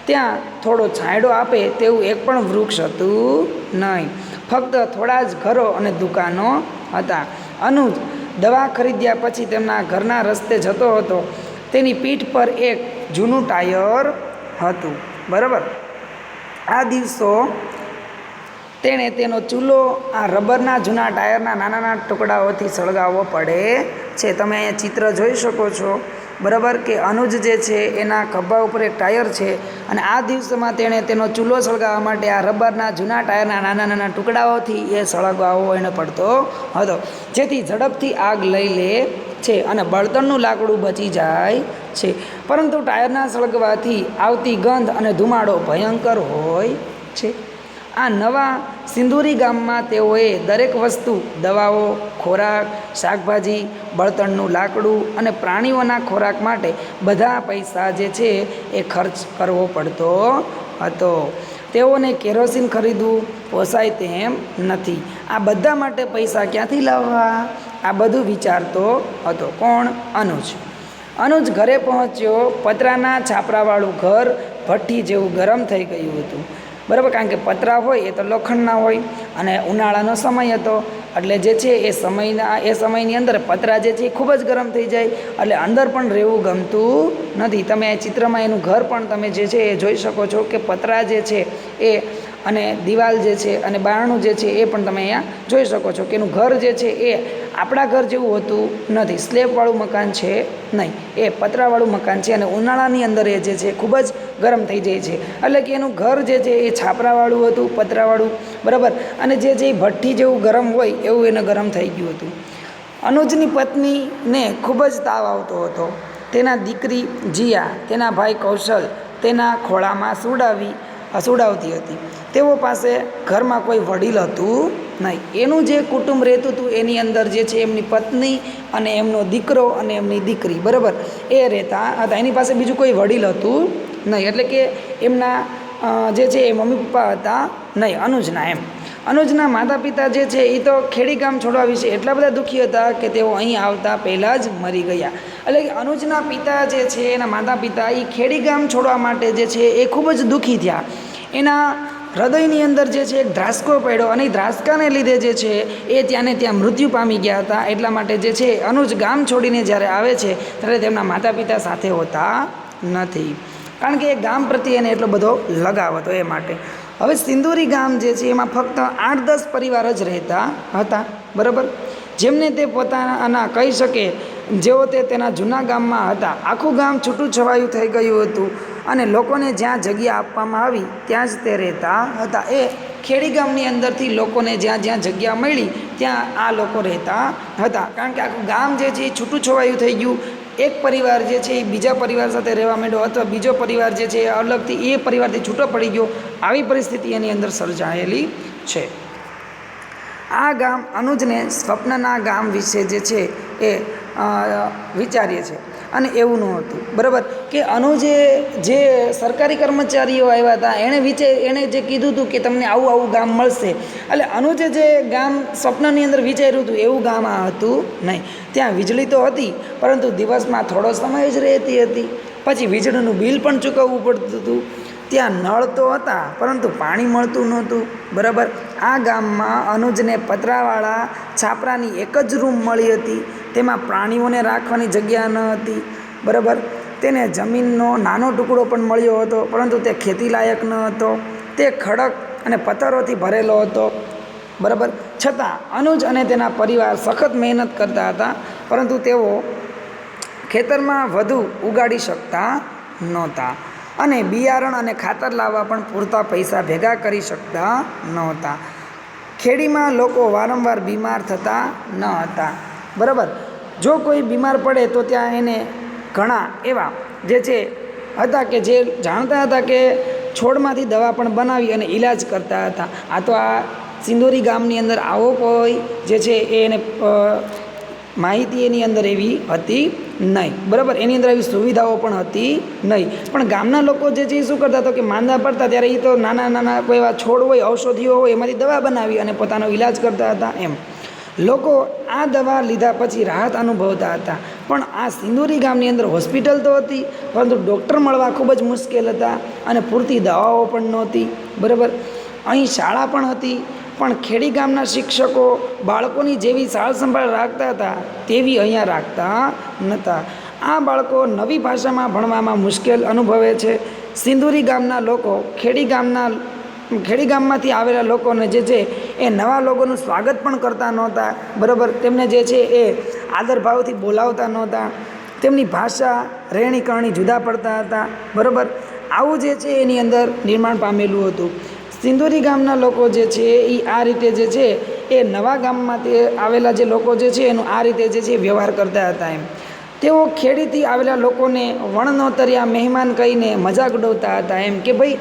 ત્યાં થોડો છાંયડો આપે તેવું એક પણ વૃક્ષ હતું નહીં. ફક્ત થોડા જ ઘરો અને દુકાનો હતા. અનુજ દવા ખરીદ્યા પછી તેમના ઘરના રસ્તે જતો હતો. તેની પીઠ પર એક જૂનું ટાયર હતું, બરાબર. આ દિવસો તેણે તેનો ચૂલો આ રબરના જૂના ટાયરના નાના નાના ટુકડાઓથી સળગાવવો પડે છે. તમે અહીંયા ચિત્ર જોઈ શકો છો, બરાબર, કે અનુજ જે છે એના ખભા ઉપર એક ટાયર છે અને આ દિવસોમાં તેણે તેનો ચૂલો સળગાવવા માટે આ રબરના જૂના ટાયરના નાના નાના ટુકડાઓથી એ સળગાવવો એને પડતો હતો, જેથી ઝડપથી આગ લઈ લે છે અને બળતણનું લાકડું બચી જાય છે. પરંતુ ટાયરના સળગવાથી આવતી ગંધ અને ધુમાડો ભયંકર હોય છે. આ નવા સિંદુરી ગામમાં તેઓએ દરેક વસ્તુ, દવાઓ, ખોરાક, શાકભાજી, બળતણનું લાકડું અને પ્રાણીઓના ખોરાક માટે બધા પૈસા જે છે એ ખર્ચ કરવો પડતો હતો. તેઓને કેરોસીન ખરીદવું પોસાય તેમ નથી. આ બધા માટે પૈસા ક્યાંથી લાવવા? આ બધું વિચારતો હતો. કોણ? અનુજ. અનુજ ઘરે પહોંચ્યો. પતરાના છાપરાવાળું ઘર ભઠ્ઠી જેવું ગરમ થઈ ગયું હતું, બરાબર, કારણ કે પતરા હોય એ તો લોખંડના હોય અને ઉનાળાનો સમય હતો એટલે જે છે એ સમયની અંદર પતરા જે છે એ ખૂબ જ ગરમ થઈ જાય એટલે અંદર પણ રહેવું ગમતું નથી. તમે આ ચિત્રમાં એનું ઘર પણ તમે જે છે એ જોઈ શકો છો કે પતરા જે છે એ અને દિવાલ જે છે અને બારણું જે છે એ પણ તમે અહીંયા જોઈ શકો છો કે એનું ઘર જે છે એ આપણા ઘર જેવું હોતું નથી. સ્લેબવાળું મકાન છે નહીં, એ પતરાવાળું મકાન છે અને ઉનાળાની અંદર એ જે છે ખૂબ જ ગરમ થઈ જાય છે. એટલે કે એનું ઘર જે છે એ છાપરાવાળું હતું, પતરાવાળું, બરાબર, અને જે છે એ ભઠ્ઠી જેવું ગરમ હોય એવું એને ગરમ થઈ ગયું હતું. અનુજની પત્નીને ખૂબ જ તાવ આવતો હતો. તેના દીકરી જીયા તેના ભાઈ કૌશલ તેના ખોળામાં સુડાવતી હતી. તેઓ પાસે ઘરમાં કોઈ વડીલ હતું નહીં. એનું જે કુટુંબ રહેતું હતું એની અંદર જે છે એમની પત્ની અને એમનો દીકરો અને એમની દીકરી, બરાબર, એ રહેતા હતા. એની પાસે બીજું કોઈ વડીલ હતું નહીં. એટલે કે એમના જે છે એ મમ્મી પપ્પા હતા નહીં અનુજના. એમ અનુજના માતા પિતા જે છે એ તો ખેડી ગામ છોડવા વિશે એટલા બધા દુઃખી હતા કે તેઓ અહીં આવતા પહેલાં જ મરી ગયા. એટલે કે અનુજના પિતા જે છે એના માતા પિતા એ ખેડી ગામ છોડવા માટે જે છે એ ખૂબ જ દુઃખી થયા. એના હૃદયની અંદર જે છે એક ધ્રાસકો પડ્યો અને એ ધ્રાસકાને લીધે જે છે એ ત્યાંને ત્યાં મૃત્યુ પામી ગયા હતા. એટલા માટે જે છે અનુજ ગામ છોડીને જ્યારે આવે છે ત્યારે તેમના માતા પિતા સાથે હોતા નથી, કારણ કે એ ગામ પ્રત્યે એને એટલો બધો લગાવ હતો એ માટે. હવે સિંદુરી ગામ જે છે એમાં ફક્ત 8-10 પરિવાર જ રહેતા હતા, બરાબર, જેમને તે પોતાના કહી શકે જેઓ તે તેના જૂના ગામમાં હતા. આખું ગામ છૂટું છવાયું થઈ ગયું હતું અને લોકોને જ્યાં જગ્યા આપવામાં આવી ત્યાં જ તે રહેતા હતા. એ ખેડી ગામની અંદરથી લોકોને જ્યાં જ્યાં જગ્યા મળી ત્યાં આ લોકો રહેતા હતા, કારણ કે આખું ગામ જે છે એ છૂટું છવાયું થઈ ગયું. એક પરિવાર જે છે એ બીજા પરિવાર સાથે રહેવા માંડ્યો અથવા બીજો પરિવાર જે છે એ અલગથી એ પરિવારથી છૂટો પડી ગયો. આવી પરિસ્થિતિ એની અંદર સર્જાયેલી છે. આ ગામ અનુજને સ્વપ્નના ગામ વિશે જે છે એ વિચારીએ છે અને એવું નહોતું, બરાબર. કે અનુજે જે સરકારી કર્મચારીઓ આવ્યા હતા એણે જે કીધું હતું કે તમને આવું આવું ગામ મળશે, એટલે અનુજે જે ગામ સ્વપ્નની અંદર વિચાર્યું હતું એવું ગામ આ હતું નહીં. ત્યાં વીજળી તો હતી પરંતુ દિવસમાં થોડો સમય જ રહેતી હતી, પછી વીજળીનું બિલ પણ ચૂકવવું પડતું હતું. ત્યાં નળ તો હતા પરંતુ પાણી મળતું નહોતું, બરાબર. આ ગામમાં અનુજને પતરાવાળા છાપરાની એક જ રૂમ મળી હતી. તેમાં પ્રાણીઓને રાખવાની જગ્યા ન હતી, બરાબર. તેને જમીનનો નાનો ટુકડો પણ મળ્યો હતો પરંતુ તે ખેતીલાયક ન હતો. તે ખડક અને પથ્થરોથી ભરેલો હતો, બરાબર. છતાં અનુજ અને તેના પરિવાર સખત મહેનત કરતા હતા પરંતુ તેઓ ખેતરમાં વધુ ઉગાડી શકતા નહોતા અને બિયારણ અને ખાતર લાવવા પણ પૂરતા પૈસા ભેગા કરી શકતા નહોતા. ખેડીમાં લોકો વારંવાર બીમાર થતા ન હતા, બરાબર. જો કોઈ બીમાર પડે તો ત્યાં એને ઘણા એવા જે છે હતા કે જે જાણતા હતા કે છોડમાંથી દવા પણ બનાવી અને ઈલાજ કરતા હતા. આ તો આ સિંદોરી ગામની અંદર આવો કોઈ જે છે એને માહિતી એની અંદર એવી હતી નહીં, બરાબર. એની અંદર એવી સુવિધાઓ પણ હતી નહીં. પણ ગામના લોકો જે છે એ શું કરતા હતા કે માંદા પડતા ત્યારે એ તો નાના નાના કોઈ એવા છોડ હોય, ઔષધિઓ હોય, એમાંથી દવા બનાવી અને પોતાનો ઈલાજ કરતા હતા. એમ લોકો આ દવા લીધા પછી રાહત અનુભવતા હતા. પણ આ સિંદોરી ગામની અંદર હોસ્પિટલ તો હતી પરંતુ ડૉક્ટર મળવા ખૂબ જ મુશ્કેલ હતા અને પૂરતી દવાઓ પણ નહોતી, બરાબર. અહીં શાળા પણ હતી પણ ખેડી ગામના શિક્ષકો બાળકોની જેવી સાર સંભાળ રાખતા હતા તેવી અહીંયા રાખતા નહોતા. આ બાળકો નવી ભાષામાં ભણવામાં મુશ્કેલ અનુભવે છે. સિંદોરી ગામના લોકો ખેડી ગામમાંથી આવેલા લોકોને જે છે એ નવા લોકોનું સ્વાગત પણ કરતા નહોતા, બરાબર. તેમને જે છે એ આદરભાવથી બોલાવતા નહોતા. તેમની ભાષા રહેણી કરણી જુદા પડતા હતા, બરાબર. આવું જે છે એની અંદર નિર્માણ પામેલું હતું. સિંદોરી ગામના લોકો જે છે એ આ રીતે જે છે એ નવા ગામમાં તે આવેલા જે લોકો જે છે એનું આ રીતે જે છે વ્યવહાર કરતા હતા. એમ તેઓ ખેડીથી આવેલા લોકોને વણનોતરિયા મહેમાન કહીને મજાક ઉડાવતા હતા. એમ કે ભાઈ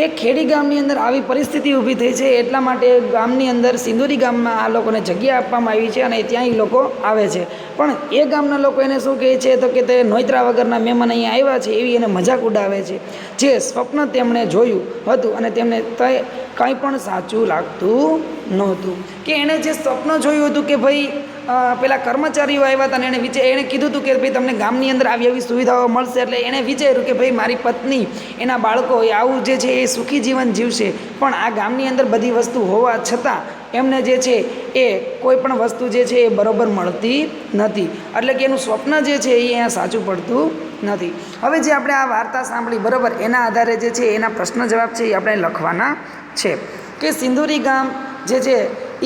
એ ખેડી ગામની અંદર આવી પરિસ્થિતિ ઊભી થઈ છે એટલા માટે ગામની અંદર સિંદોરી ગામમાં આ લોકોને જગ્યા આપવામાં આવી છે અને ત્યાં એ લોકો આવે છે. પણ એ ગામના લોકો એને શું કહે છે તો કે તે નોતરા વગરના મહેમાન અહીંયા આવ્યા છે એવી એને મજાક ઉડાવે છે. જે સ્વપ્ન તેમણે જોયું હતું અને તેમને કંઈ પણ સાચું લાગતું નહોતું. કે એણે જે સ્વપ્ન જોયું હતું કે ભાઈ પેલા કર્મચારીઓ આવ્યા હતા અને એણે કીધું હતું કે ભાઈ તમને ગામની અંદર આવી આવી સુવિધાઓ મળશે, એટલે એણે વિચાર્યું કે ભાઈ મારી પત્ની એના બાળકો એ આવું જે છે એ સુખી જીવન જીવશે. પણ આ ગામની અંદર બધી વસ્તુ હોવા છતાં એમને જે છે એ કોઈ પણ વસ્તુ જે છે એ બરાબર મળતી નથી, એટલે કે એનું સ્વપ્ન જે છે એ અહીંયા સાચું પડતું નથી. હવે જે આપણે આ વાર્તા સાંભળી, બરાબર, એના આધારે જે છે એના પ્રશ્ન જવાબ છે એ આપણે લખવાના છે. કે સિંદોરી ગામ જે છે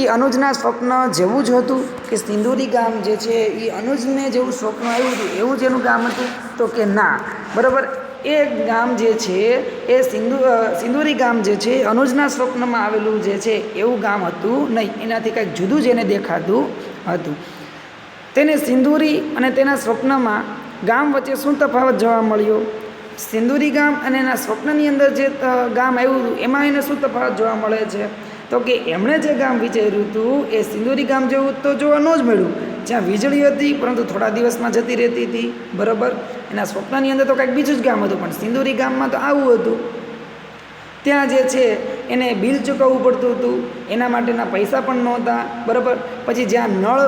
એ અનુજના સ્વપ્ન જેવું જ હતું કે સિંદોરી ગામ જે છે એ અનુજને જેવું સ્વપ્ન આવ્યું હતું એવું જ એનું ગામ હતું, તો કે ના, બરાબર. એ ગામ જે છે એ સિંદોરી ગામ જે છે અનુજના સ્વપ્નમાં આવેલું જે છે એવું ગામ હતું નહીં, એનાથી કંઈક જુદું જ એને દેખાતું હતું. તેને સિંદોરી અને તેના સ્વપ્નમાં ગામ વચ્ચે શું તફાવત જોવા મળ્યો? સિંદોરી ગામ અને એના સ્વપ્નની અંદર જે ગામ આવ્યું હતું એમાં એને શું તફાવત જોવા મળે છે? તો કે એમણે જે ગામ વિચાર્યું હતું એ સિંદોરી ગામ જેવું તો જોવા ન જ મળ્યું, જ્યાં વીજળી હતી પરંતુ થોડા દિવસમાં જતી રહેતી હતી, બરાબર. એના સ્વપ્નની અંદર તો કંઈક બીજું જ ગામ હતું, પણ સિંદોરી ગામમાં તો આવું હતું. ત્યાં જે છે એને બિલ ચૂકવવું પડતું હતું, એના માટેના પૈસા પણ નહોતા, બરાબર. પછી જ્યાં નળ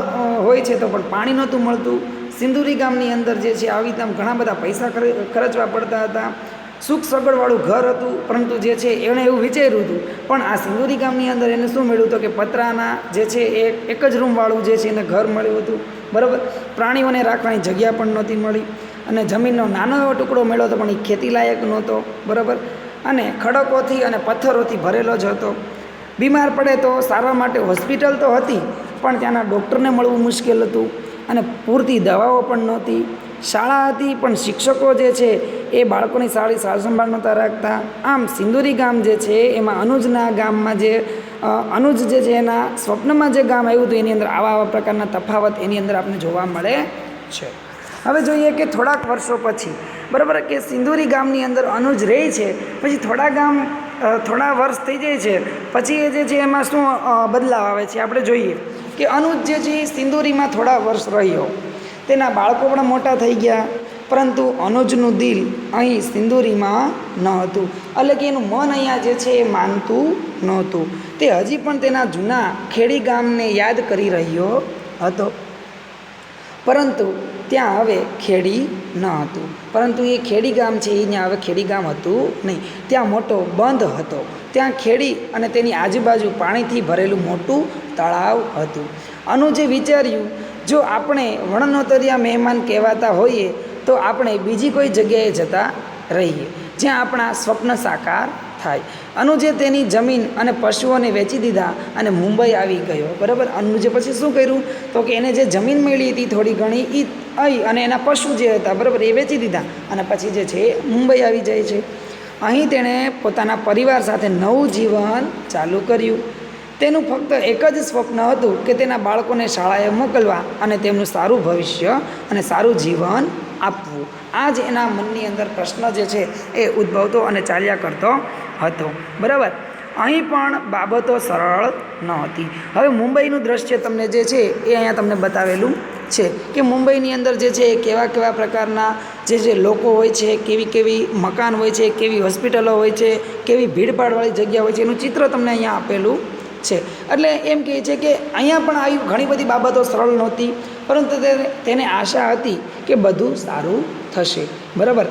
હોય છે તો પણ પાણી નહોતું મળતું. સિંદોરી ગામની અંદર જે છે આવી રીતે ઘણા બધા પૈસા ખર્ચવા પડતા હતા. સુખ સગવડવાળું ઘર હતું પરંતુ જે છે એણે એવું વિચાર્યું હતું, પણ આ સિંદોરી ગામની અંદર એને શું મળ્યું હતું કે પતરાના જે છે એક જ રૂમવાળું જે છે એને ઘર મળ્યું હતું, બરાબર. પ્રાણીઓને રાખવાની જગ્યા પણ નહોતી મળી અને જમીનનો નાનો એવો ટુકડો મળ્યો હતો પણ એ ખેતીલાયક નહોતો, બરાબર. અને ખડકોથી અને પથ્થરોથી ભરેલો જ હતો. બીમાર પડે તો સારવાર માટે હોસ્પિટલ તો હતી પણ ત્યાંના ડૉક્ટરને મળવું મુશ્કેલ હતું અને પૂરતી દવાઓ પણ નહોતી. શાળા હતી પણ શિક્ષકો જે છે એ બાળકોની સારી સારસંભાળ નહોતા રાખતા. આમ સિંદોરી ગામ જે છે એમાં અનુજના ગામમાં જે અનુજ જે છે એના સ્વપ્નમાં જે ગામ આવ્યું હતું એની અંદર આવા પ્રકારના તફાવત એની અંદર આપણને જોવા મળે છે. હવે જોઈએ કે થોડાક વર્ષો પછી, બરાબર, કે સિંદોરી ગામની અંદર અનુજ રહે છે, પછી થોડા થોડા વર્ષ થઈ જાય છે પછી એ જે છે એમાં શું બદલાવ આવે છે આપણે જોઈએ કે અનુજ જે છે એ સિંદૂરીમાં થોડા વર્ષ રહ્યો, તેના બાળકો પણ મોટા થઈ ગયા, પરંતુ અનુજનું દિલ અહીં સિંદૂરીમાં ન હતું, એટલે કે એનું મન અહીંયા જે છે એ માનતું નહોતું. તે હજી પણ તેના જૂના ખેડી ગામને યાદ કરી રહ્યો હતો, પરંતુ ત્યાં હવે ખેડી ન હતું. પરંતુ એ ખેડી ગામ છે એ ત્યાં હવે ખેડી ગામ હતું નહીં, ત્યાં મોટો બંધ હતો. ત્યાં ખેડી અને તેની આજુબાજુ પાણીથી ભરેલું મોટું તળાવ હતું. અનુજે વિચાર્યું, જો આપણે વણનોતરિયા મહેમાન કહેવાતા હોઈએ તો આપણે બીજી કોઈ જગ્યાએ જતા રહીએ જ્યાં આપણા સ્વપ્ન સાકાર થાય. અનુજે તેની જમીન અને પશુઓને વેચી દીધા અને મુંબઈ આવી ગયો. બરાબર, અનુજે પછી શું કર્યું તો કે એને જે જમીન મળી હતી થોડી ઘણી એ અહીં અને એના પશુ જે હતા બરાબર એ વેચી દીધા અને પછી જે છે એ મુંબઈ આવી જાય છે. અહીં તેણે પોતાના પરિવાર સાથે નવું જીવન ચાલુ કર્યું. તેનું ફક્ત એક જ સ્વપ્ન હતું કે તેના બાળકોને શાળાએ મોકલવા અને તેમનું સારું ભવિષ્ય અને સારું જીવન આપવું. આ જ એના મનની અંદર પ્રશ્ન જે છે એ ઉદ્ભવતો અને ચાલ્યા કરતો હતો. બરાબર, અહીં પણ બાબતો સરળ ન હતી. હવે મુંબઈનું દ્રશ્ય તમને જે છે એ અહીંયા તમને બતાવેલું છે કે મુંબઈની અંદર જે છે એ કેવા કેવા પ્રકારના જે લોકો હોય છે, કેવી કેવી મકાન હોય છે, કેવી હોસ્પિટલો હોય છે, કેવી ભીડભાડવાળી જગ્યા હોય છે, એનું ચિત્ર તમને અહીંયા આપેલું છે. એટલે એમ કહે છે કે અહીંયા પણ આવી ઘણી બધી બાબતો સરળ નહોતી, પરંતુ તેને આશા હતી કે બધું સારું થશે. બરાબર,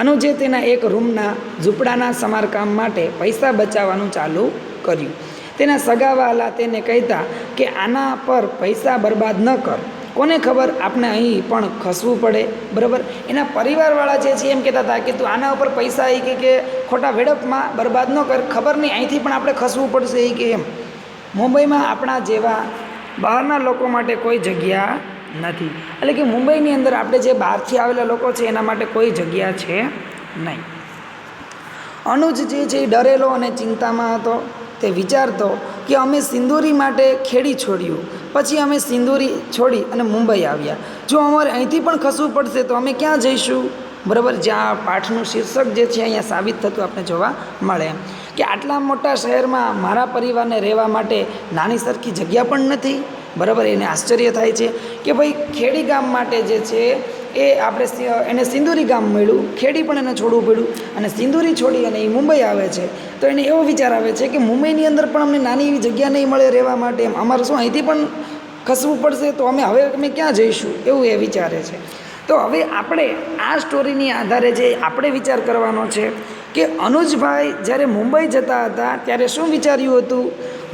અનુજે તેના એક રૂમના ઝૂંપડાના સમારકામ માટે પૈસા બચાવવાનું ચાલુ કર્યું. તેના સગાવાલા તેને કહેતા કે આના પર પૈસા બરબાદ ન કર, કોને ખબર આપણે અહીં પણ ખસવું પડે. બરાબર, એના પરિવારવાળા જે છે એમ કહેતા હતા કે તું આના ઉપર પૈસા એ કે ખોટા વેડપમાં બરબાદ ન કર, ખબર નહીં અહીંથી પણ આપણે ખસવું પડશે એ કે એમ. મુંબઈમાં આપણા જેવા બહારના લોકો માટે કોઈ જગ્યા નથી, એટલે કે મુંબઈની અંદર આપણે જે બહારથી આવેલા લોકો છે એના માટે કોઈ જગ્યા છે નહીં. અનુજ જે છે એ ડરેલો અને ચિંતામાં હતો. તે વિચારતો કે અમે સિંદૂરી માટે ખેડી છોડ્યું, પછી અમે સિંદૂરી છોડી અને મુંબઈ આવ્યા. જો અમારે અહીંથી પણ ખસવું પડશે તો અમે ક્યાં જઈશું? બરાબર, જ્યાં પાઠનું શીર્ષક જે છે અહીંયા સાબિત થતું આપણે જોવા મળે એમ કે આટલા મોટા શહેરમાં મારા પરિવારને રહેવા માટે નાની સરખી જગ્યા પણ નથી. બરાબર, એને આશ્ચર્ય થાય છે કે ભાઈ ખેડી ગામ માટે જે છે એ આપણે એને સિંદૂરી ગામ મળ્યું, ખેડી પણ એને છોડવું પડ્યું અને સિંદૂરી છોડી અને એ મુંબઈ આવે છે. તો એને એવો વિચાર આવે છે કે મુંબઈની અંદર પણ અમને નાની એવી જગ્યા નહીં મળે રહેવા માટે, એમ અમારે શું અહીંથી પણ ખસવું પડશે તો અમે ક્યાં જઈશું, એવું એ વિચારે છે. તો હવે આપણે આ સ્ટોરીની આધારે જે આપણે વિચાર કરવાનો છે કે અનુજભાઈ જ્યારે મુંબઈ જતા હતા ત્યારે શું વિચાર્યું હતું,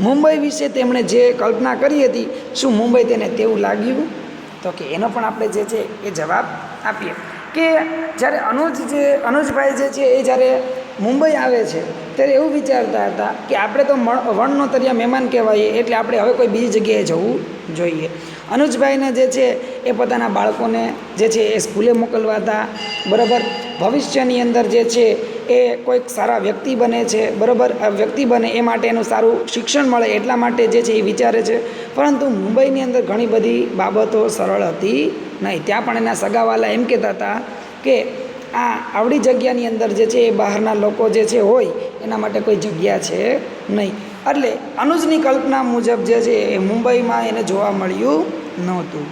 મુંબઈ વિશે તેમણે જે કલ્પના કરી હતી શું મુંબઈ તેને તેવું લાગ્યું? તો કે એનો પણ આપણે જે છે એ જવાબ આપીએ કે જ્યારે અનુજભાઈ જે છે એ જ્યારે મુંબઈ આવે છે ત્યારે એવું વિચારતા હતા કે આપણે તો વણનોતરિયા મહેમાન કહેવાઈએ, એટલે આપણે હવે કોઈ બીજી જગ્યાએ જવું જોઈએ. અનુજભાઈને જે છે એ પોતાના બાળકોને જે છે એ સ્કૂલે મોકલવા હતા. બરાબર, ભવિષ્યની અંદર જે છે એ કોઈક સારા વ્યક્તિ બને છે. બરાબર, આ વ્યક્તિ બને એ માટે એનું સારું શિક્ષણ મળે એટલા માટે જે છે એ વિચારે છે. પરંતુ મુંબઈની અંદર ઘણી બધી બાબતો સરળ હતી નહીં. ત્યાં પણ એના સગાવાલા એમ કહેતા હતા કે આવડી જગ્યાની અંદર જે છે એ બહારના લોકો જે છે હોય એના માટે કોઈ જગ્યા છે નહીં. એટલે અનુજની કલ્પના મુજબ જે છે એ મુંબઈમાં એને જોવા મળ્યું નહોતું.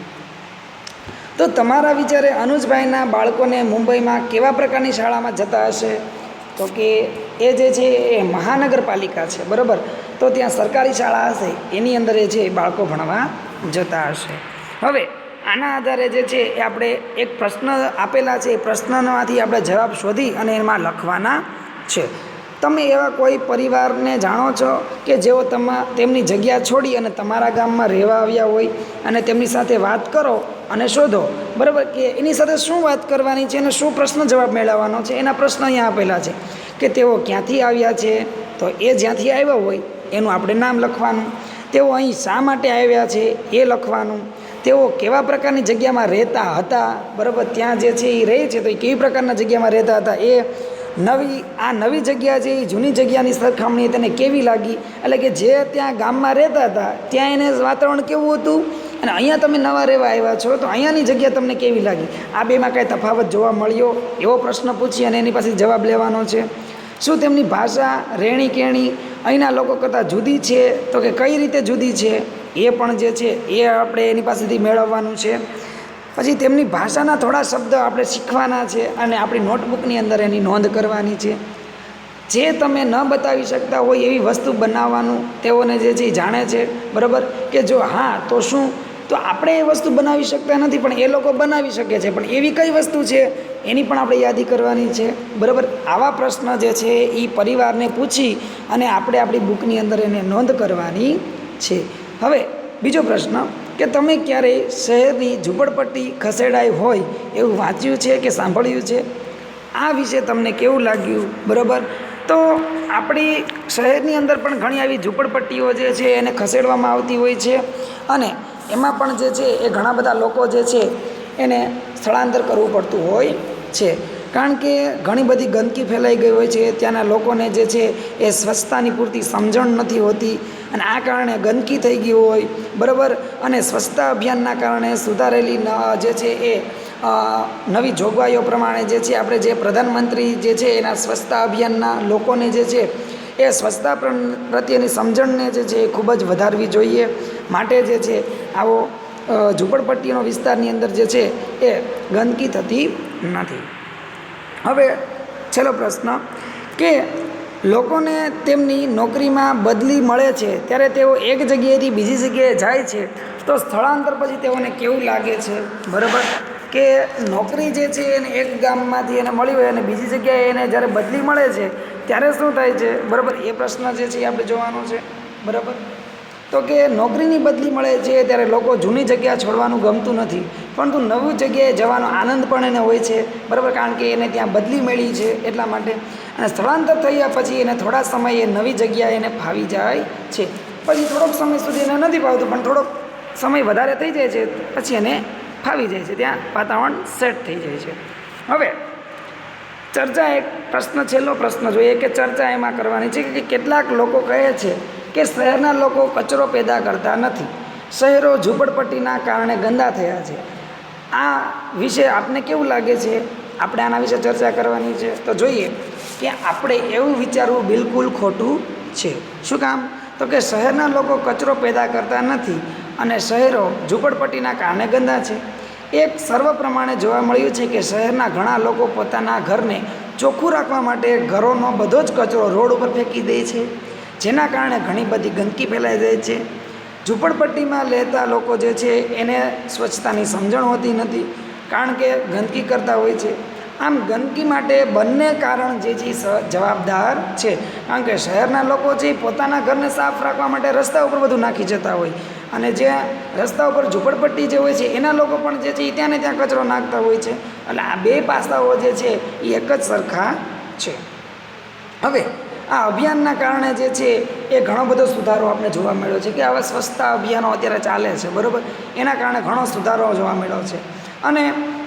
તો તમારા વિચારે અનુજભાઈના બાળકોને મુંબઈમાં કેવા પ્રકારની શાળામાં જતા હશે? તો કે એ જે છે એ મહાનગરપાલિકા છે. બરાબર, તો ત્યાં સરકારી શાળા હશે એની અંદર એ છે એ બાળકો ભણવા જતા હશે. હવે આના આધારે જે છે એ આપણે એક પ્રશ્ન આપેલા છે, એ પ્રશ્નમાંથી આપણે જવાબ શોધી અને એમાં લખવાના છે. તમે એવા કોઈ પરિવારને જાણો છો કે જેઓ તેમની જગ્યા છોડી અને તમારા ગામમાં રહેવા આવ્યા હોય અને તેમની સાથે વાત કરો અને શોધો. બરાબર, કે એની સાથે શું વાત કરવાની છે અને શું પ્રશ્ન જવાબ મેળવવાનો છે એના પ્રશ્ન અહીંયા આપેલા છે કે તેઓ ક્યાંથી આવ્યા છે, તો એ જ્યાંથી આવ્યા હોય એનું આપણે નામ લખવાનું. તેઓ અહીં શા માટે આવ્યા છે એ લખવાનું. તેઓ કેવા પ્રકારની જગ્યામાં રહેતા હતા. બરાબર, ત્યાં જે છે એ રહે છે તો એ કેવી પ્રકારના જગ્યામાં રહેતા હતા, એ નવી જગ્યા છે એ જૂની જગ્યાની સરખામણી તેને કેવી લાગી, એટલે કે જે ત્યાં ગામમાં રહેતા હતા ત્યાં એને વાતાવરણ કેવું હતું અને અહીંયા તમે નવા રહેવા આવ્યા છો તો અહીંયાની જગ્યા તમને કેવી લાગી, આ બેમાં કાંઈ તફાવત જોવા મળ્યો એવો પ્રશ્ન પૂછી અને એની પાસે જવાબ લેવાનો છે. શું તેમની ભાષા, રહેણી કહેણી અહીંના લોકો કરતાં જુદી છે? તો કે કઈ રીતે જુદી છે એ પણ જે છે એ આપણે એની પાસેથી મેળવવાનું છે. પછી તેમની ભાષાના થોડા શબ્દ આપણે શીખવાના છે અને આપણી નોટબુકની અંદર એની નોંધ કરવાની છે. જે તમે ન બતાવી શકતા હોય એવી વસ્તુ બનાવવાનું તેઓને જે છે એ જાણે છે, બરાબર. કે જો હા તો શું, તો આપણે એ વસ્તુ બનાવી શકતા નથી પણ એ લોકો બનાવી શકે છે, પણ એવી કઈ વસ્તુ છે એની પણ આપણે યાદી કરવાની છે, બરાબર. આવા પ્રશ્ન જે છે એ પરિવારને પૂછી અને આપણે આપણી બુકની અંદર એને નોંધ કરવાની છે. હવે બીજો પ્રશ્ન કે તમે ક્યારેય શહેરની ઝૂંપડપટ્ટી ખસેડાઈ હોય એવું વાંચ્યું છે કે સાંભળ્યું છે? આ વિશે તમને કેવું લાગ્યું, બરાબર. તો આપણી શહેરની અંદર પણ ઘણી આવી ઝૂંપડપટ્ટીઓ જે છે એને ખસેડવામાં આવતી હોય છે અને એમાં પણ જે છે એ ઘણા બધા લોકો જે છે એને સ્થળાંતર કરવું પડતું હોય છે, કારણ કે ઘણી બધી ગંદકી ફેલાઈ ગઈ હોય છે. ત્યાંના લોકોને જે છે એ સ્વચ્છતાની પૂરતી સમજણ નથી હોતી અને આ કારણે ગંદકી થઈ ગઈ હોય, બરાબર. અને સ્વચ્છતા અભિયાનના કારણે સુધારેલી જે છે એ નવી જોગવાઈઓ પ્રમાણે જે છે આપણે જે પ્રધાનમંત્રી જે છે એના સ્વચ્છતા અભિયાનના લોકોને જે છે એ સ્વચ્છતા પ્રત્યેની સમજણને જે છે એ ખૂબ જ વધારવી જોઈએ. માટે જે છે આવો ઝૂંપડપટ્ટીનો વિસ્તારની અંદર જે છે એ ગંદકી થતી નથી. હવે છેલ્લો પ્રશ્ન કે લોકોને તેમની નોકરીમાં બદલી મળે છે ત્યારે તેઓ એક જગ્યાએથી બીજી જગ્યાએ જાય છે તો સ્થળાંતર પછી તેઓને કેવું લાગે છે, બરાબર. કે નોકરી જે છે એને એક ગામમાંથી એને મળી હોય અને બીજી જગ્યાએ એને જ્યારે બદલી મળે છે ત્યારે શું થાય છે, બરાબર. એ પ્રશ્ન જે છે એ આપણે જોવાનો છે, બરાબર. તો કે નોકરીની બદલી મળે છે ત્યારે લોકો જૂની જગ્યા છોડવાનું ગમતું નથી, પરંતુ નવી જગ્યાએ જવાનો આનંદ પણ એને હોય છે, બરાબર. કારણ કે એને ત્યાં બદલી મળી છે એટલા માટે. અને સ્થળાંતર થયા પછી એને થોડા સમયે નવી જગ્યાએ એને ફાવી જાય છે. પછી થોડોક સમય સુધી એને નથી ફાવતું પણ થોડોક સમય વધારે થઈ જાય છે પછી એને ફાવી જાય છે, ત્યાં વાતાવરણ સેટ થઈ જાય છે. હવે ચર્ચા એક પ્રશ્ન, છેલ્લો પ્રશ્ન જોઈએ કે ચર્ચા એમાં કરવાની છે કે કેટલાક લોકો કહે છે કે શહેરના લોકો કચરો પેદા કરતા નથી, શહેરો ઝૂંપડપટ્ટીના કારણે ગંદા થયા છે. આ વિશે આપને કેવું લાગે છે? આપણે આના વિશે ચર્ચા કરવાની છે. તો જોઈએ કે આપણે એવું વિચારવું બિલકુલ ખોટું છે. શું કામ? તો કે શહેરના લોકો કચરો પેદા કરતા નથી અને શહેરો ઝૂંપડપટ્ટીના કારણે ગંદા છે. એક સર્વે પ્રમાણે જોવા મળ્યું છે કે શહેરના ઘણા લોકો પોતાના ઘરને ચોખ્ખું રાખવા માટે ઘરોનો બધો જ કચરો રોડ ઉપર ફેંકી દે છે, જેના કારણે ઘણી બધી ગંદકી ફેલાઈ જાય છે. ઝૂંપડપટ્ટીમાં રહેતા લોકો જે છે એને સ્વચ્છતાની સમજણ હોતી નથી, કારણ કે ગંદકી કરતા હોય છે. આમ ગંદકી માટે બંને કારણ જે છે જવાબદાર છે, કારણ કે શહેરના લોકો છે પોતાના ઘરને સાફ રાખવા માટે રસ્તા ઉપર બધું નાખી જતા હોય અને જે રસ્તા ઉપર ઝૂંપડપટ્ટી જે હોય છે એના લોકો પણ જે છે એ ત્યાં ને ત્યાં કચરો નાખતા હોય છે. એટલે આ બે પાસાઓ જે છે એ એક જ સરખા છે. હવે આ અભિયાનના કારણે જે છે એ ઘણો બધો સુધારો આપણે જોવા મળ્યો છે કે આવા સ્વચ્છતા અભિયાનો અત્યારે ચાલે છે, બરાબર. એના કારણે ઘણો સુધારો જોવા મળ્યો છે અને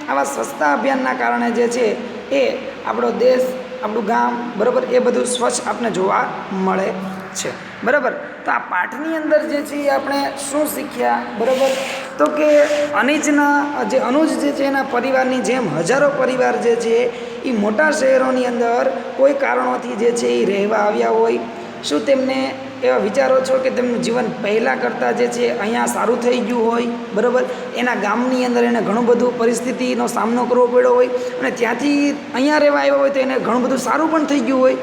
આવા સ્વચ્છતા અભિયાનના કારણે જે છે એ આપણો દેશ, આપણું ગામ, બરાબર, એ બધું સ્વચ્છ આપણે જોવા મળે છે, બરાબર. તો આ પાઠની અંદર જે છે એ આપણે શું શીખ્યા, બરાબર. તો કે અનુજ જે છે એના પરિવારની જેમ હજારો પરિવાર જે છે એ મોટા શહેરોની અંદર કોઈ કારણોથી જે છે એ રહેવા આવ્યા હોય. શું તેમને એવા વિચારો છો કે તેમનું જીવન પહેલાં કરતાં જે છે અહીંયા સારું થઈ ગયું હોય, બરાબર. એના ગામની અંદર એને ઘણું બધું પરિસ્થિતિનો સામનો કરવો પડ્યો હોય અને ત્યાંથી અહીંયા રહેવા આવ્યા હોય તો એને ઘણું બધું સારું પણ થઈ ગયું હોય.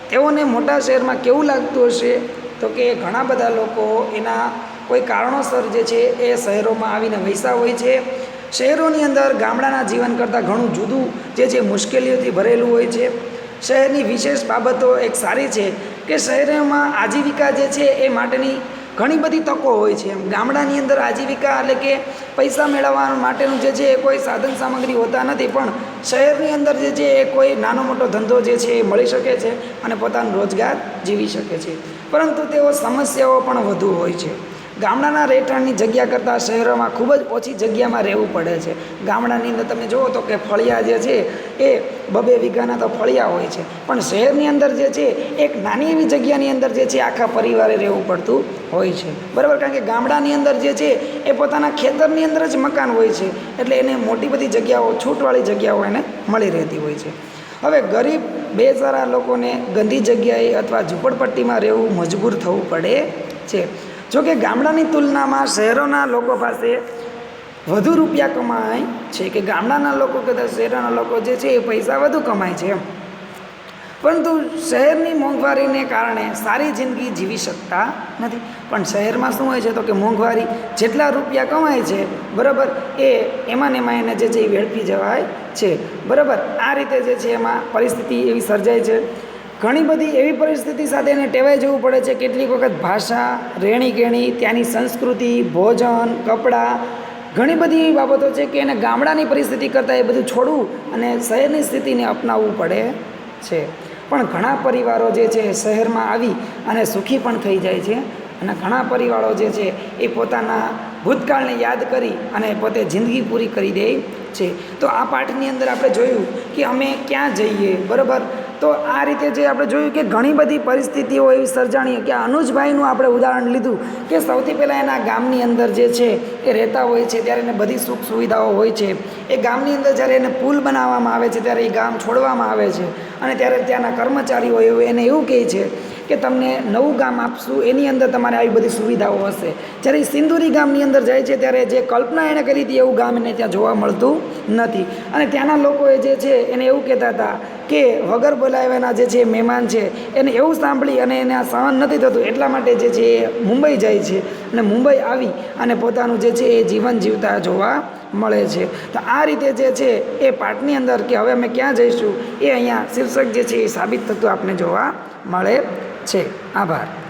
તેઓને મોટા શહેરમાં કેવું લાગતું હશે? તો કે ઘણા બધા લોકો એના કોઈ કારણોસર જે છે એ શહેરોમાં આવીને વસ્યા હોય છે. શહેરોની અંદર ગામડાના જીવન કરતાં ઘણું જુદું જે છે મુશ્કેલીઓથી ભરેલું હોય છે. શહેરની વિશેષ બાબતો એક સારી છે કે શહેરોમાં આજીવિકા જે છે એ માટેની ઘણી બધી તકો હોય છે. ગામડાની અંદર આજીવિકા એટલે કે પૈસા મેળવવા માટેનું જે છે એ કોઈ સાધન સામગ્રી હોતા નથી, પણ શહેરની અંદર જે છે એ કોઈ નાનો મોટો ધંધો જે છે એ મળી શકે છે અને પોતાનો રોજગાર જીવી શકે છે. પરંતુ તેઓ સમસ્યાઓ પણ વધુ હોય છે. ગામડાના રહેઠાણની જગ્યા કરતાં શહેરોમાં ખૂબ જ ઓછી જગ્યામાં રહેવું પડે છે. ગામડાની અંદર તમે જુઓ તો કે ફળિયા જે છે એ 2-2 વીઘાના તો ફળિયા હોય છે, પણ શહેરની અંદર જે છે એક નાની એવી જગ્યાની અંદર જે છે આખા પરિવારે રહેવું પડતું હોય છે, બરાબર. કારણ કે ગામડાની અંદર જે છે એ પોતાના ખેતરની અંદર જ મકાન હોય છે, એટલે એને મોટી બધી જગ્યાઓ, છૂટવાળી જગ્યાઓ એને મળી રહેતી હોય છે. હવે ગરીબ બેસહારા લોકોને ગંદી જગ્યાએ અથવા ઝૂંપડપટ્ટીમાં રહેવું મજબૂર થવું પડે છે. જોકે ગામડાની તુલનામાં શહેરોના લોકો પાસે વધુ રૂપિયા કમાય છે, કે ગામડાના લોકો કદાચ શહેરોના લોકો જે છે એ પૈસા વધુ કમાય છે, પરંતુ શહેરની મોંઘવારીને કારણે સારી જિંદગી જીવી શકતા નથી. પણ શહેરમાં શું હોય છે તો કે મોંઘવારી જેટલા રૂપિયા કમાય છે બરાબર, એમાં ને એમાં એને જે છે એ વેડફી જવાય છે બરાબર. આ રીતે જે છે એમાં પરિસ્થિતિ એવી સર્જાય છે. ઘણી બધી એવી પરિસ્થિતિ સાથે એને ટેવાઈ જવું પડે છે. કેટલીક વખત ભાષા, રહેણીકહેણી, ત્યાંની સંસ્કૃતિ, ભોજન, કપડાં, ઘણી બધી એવી બાબતો છે કે એને ગામડાની પરિસ્થિતિ કરતાં એ બધું છોડવું અને શહેરની સ્થિતિને અપનાવવું પડે છે. પણ ઘણા પરિવારો જે છે શહેરમાં આવી અને સુખી પણ થઈ જાય છે, અને ઘણા પરિવારો જે છે એ પોતાના ભૂતકાળને યાદ કરી અને પોતે જિંદગી પૂરી કરી દે છે. તો આ પાઠની અંદર આપણે જોયું કે અમે ક્યાં જઈએ બરાબર. તો આ રીતે જે આપણે જોયું કે ઘણી બધી પરિસ્થિતિઓ એવી સર્જાણી, કે અનુજભાઈનું આપણે ઉદાહરણ લીધું કે સૌથી પહેલાં એના ગામની અંદર જે છે એ રહેતા હોય છે, ત્યારે એને બધી સુખ સુવિધાઓ હોય છે. એ ગામની અંદર જ્યારે એને પુલ બનાવવામાં આવે છે ત્યારે એ ગામ છોડવામાં આવે છે, અને ત્યારે ત્યાંના કર્મચારીઓ એને એવું કહે છે કે તમને નવું ગામ આપશું, એની અંદર તમારે આવી બધી સુવિધાઓ હશે. જ્યારે એ સિંદુરી ગામની અંદર જાય છે ત્યારે જે કલ્પના એણે કરી હતી એવું ગામ એને ત્યાં જોવા મળતું નથી. અને ત્યાંના લોકોએ જે છે એને એવું કહેતા હતા કે વગર બોલાવ્યાના જે છે મહેમાન છે એને એવું સાંભળી અને એને આ સહન નથી થતું, એટલા માટે જે છે એ મુંબઈ જાય છે, અને મુંબઈ આવી અને પોતાનું જે છે એ જીવન જીવતા જોવા મળે છે. તો આ રીતે જે છે એ પાઠની અંદર કે હવે અમે ક્યાં જઈશું એ અહીંયા શીર્ષક જે છે એ સાબિત થતું આપણે જોવા મળે છે. આભાર.